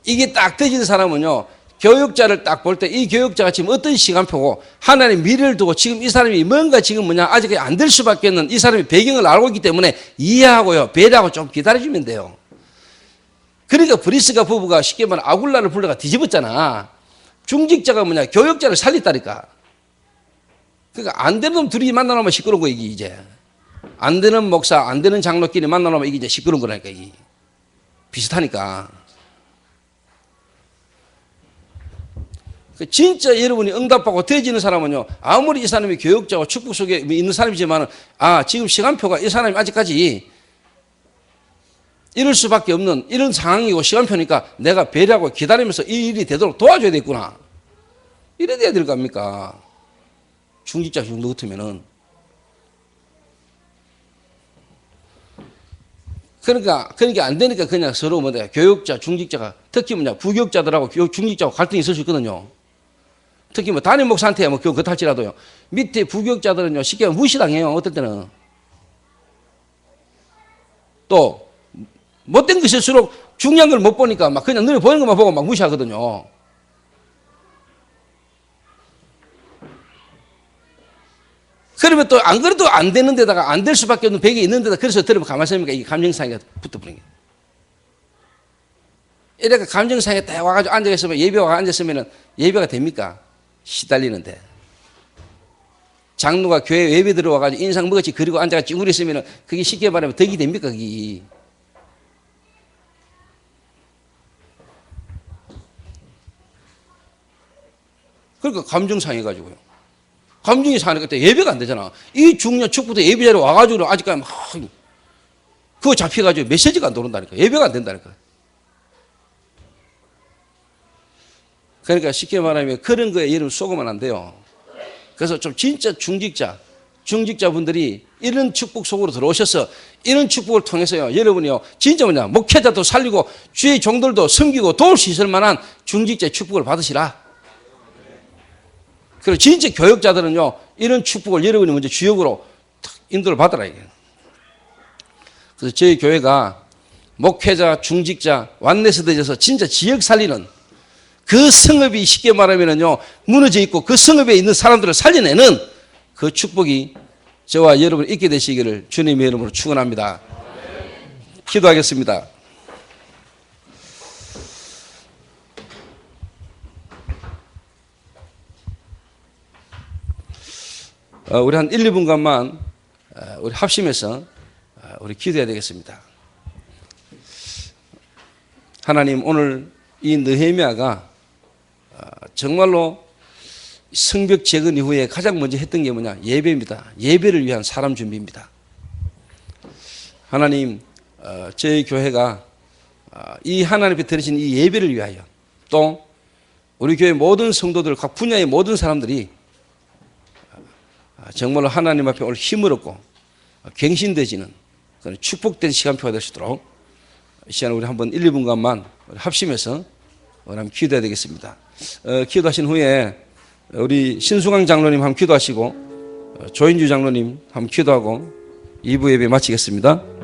S1: 이게 딱 되진 사람은요. 교육자를 딱 볼 때 이 교육자가 지금 어떤 시간표고 하나님 미래를 두고 지금 이 사람이 뭔가 지금 아직 안 될 수밖에 없는 이 사람의 배경을 알고 있기 때문에 이해하고요. 배려하고 좀 기다려주면 돼요. 그러니까 브리스가 부부가 쉽게 말하면 아굴라를 불러가 뒤집었잖아. 중직자가 교육자를 살렸다니까. 그러니까 안 되는 놈 둘이 만나놓으면 시끄러운 거 이게 이제. 안 되는 목사, 안 되는 장로끼리 만나놓으면 이게 이제 시끄러운 거라니까 이게. 비슷하니까. 진짜 여러분이 응답하고 되어지는 사람은요, 아무리 이 사람이 교육자고 축복 속에 있는 사람이지만, 지금 시간표가 이 사람이 아직까지 이럴 수밖에 없는 이런 상황이고 시간표니까 내가 배려하고 기다리면서 이 일이 되도록 도와줘야 되겠구나. 이래 돼야 될 거 아닙니까? 중직자 정도 같으면은. 그러니까 안 되니까 그냥 서로 교육자, 중직자가 특히 부교육자들하고 중직자하고 갈등이 있을 수 있거든요. 특히 담임 목사한테 그렇다할지라도요. 밑에 부교육자들은요, 쉽게 무시당해요. 어떨 때는. 또, 못된 것일수록 중요한 걸 못 보니까 그냥 눈에 보이는 것만 보고 무시하거든요. 그러면 또 안 그래도 안 되는 데다가 안 될 수밖에 없는 벽이 있는 데다 그래서 들으면 가만히 있으니까 이게 감정상해가 붙어버린 거예요. 이래가 감정상에 딱 와가지고 앉아있으면 예배가 앉았으면 예배가 됩니까? 시달리는데. 장로가 교회 예배 들어와가지고 인상 먹었지 그리고 앉아가 찌그리 있으면 그게 쉽게 말하면 덕이 됩니까? 그게. 그러니까 감정 상해가지고요. 감정이 상하니까 예배가 안 되잖아. 이 중년 축부터 예배 자리에 와가지고 아직까지 그거 잡혀가지고 메시지가 안 들어온다니까. 예배가 안 된다니까. 그러니까 쉽게 말하면 그런 거에 여러분 속으면 안 돼요. 그래서 좀 진짜 중직자분들이 이런 축복 속으로 들어오셔서 이런 축복을 통해서요. 여러분이요. 진짜 목회자도 살리고 주의 종들도 섬기고 도울 수 있을 만한 중직자의 축복을 받으시라. 그리고 진짜 교육자들은요. 이런 축복을 여러분이 먼저 주역으로 인도를 받으라. 이게. 그래서 저희 교회가 목회자, 중직자, 완내세대에서 진짜 지역 살리는 그 성읍이 쉽게 말하면요 무너져 있고 그 성읍에 있는 사람들을 살려내는 그 축복이 저와 여러분 있게 되시기를 주님의 이름으로 축원합니다. 기도하겠습니다. 우리 한 1, 2분간만 우리 합심해서 우리 기도해야 되겠습니다. 하나님, 오늘 이 느헤미야가 정말로 성벽 재건 이후에 가장 먼저 했던 게 뭐냐? 예배입니다. 예배를 위한 사람 준비입니다. 하나님, 저희 교회가 이 하나님 앞에 드리신 이 예배를 위하여 또 우리 교회 모든 성도들, 각 분야의 모든 사람들이 정말로 하나님 앞에 오늘 힘을 얻고 갱신되지는 축복된 시간표가 될 수 있도록 이 시간에 우리 한번 1, 2분간만 합심해서 한번 기도해야 되겠습니다. 기도하신 후에 우리 신수강 장로님 한번 기도하시고 조인주 장로님 한번 기도하고 2부 예배 마치겠습니다.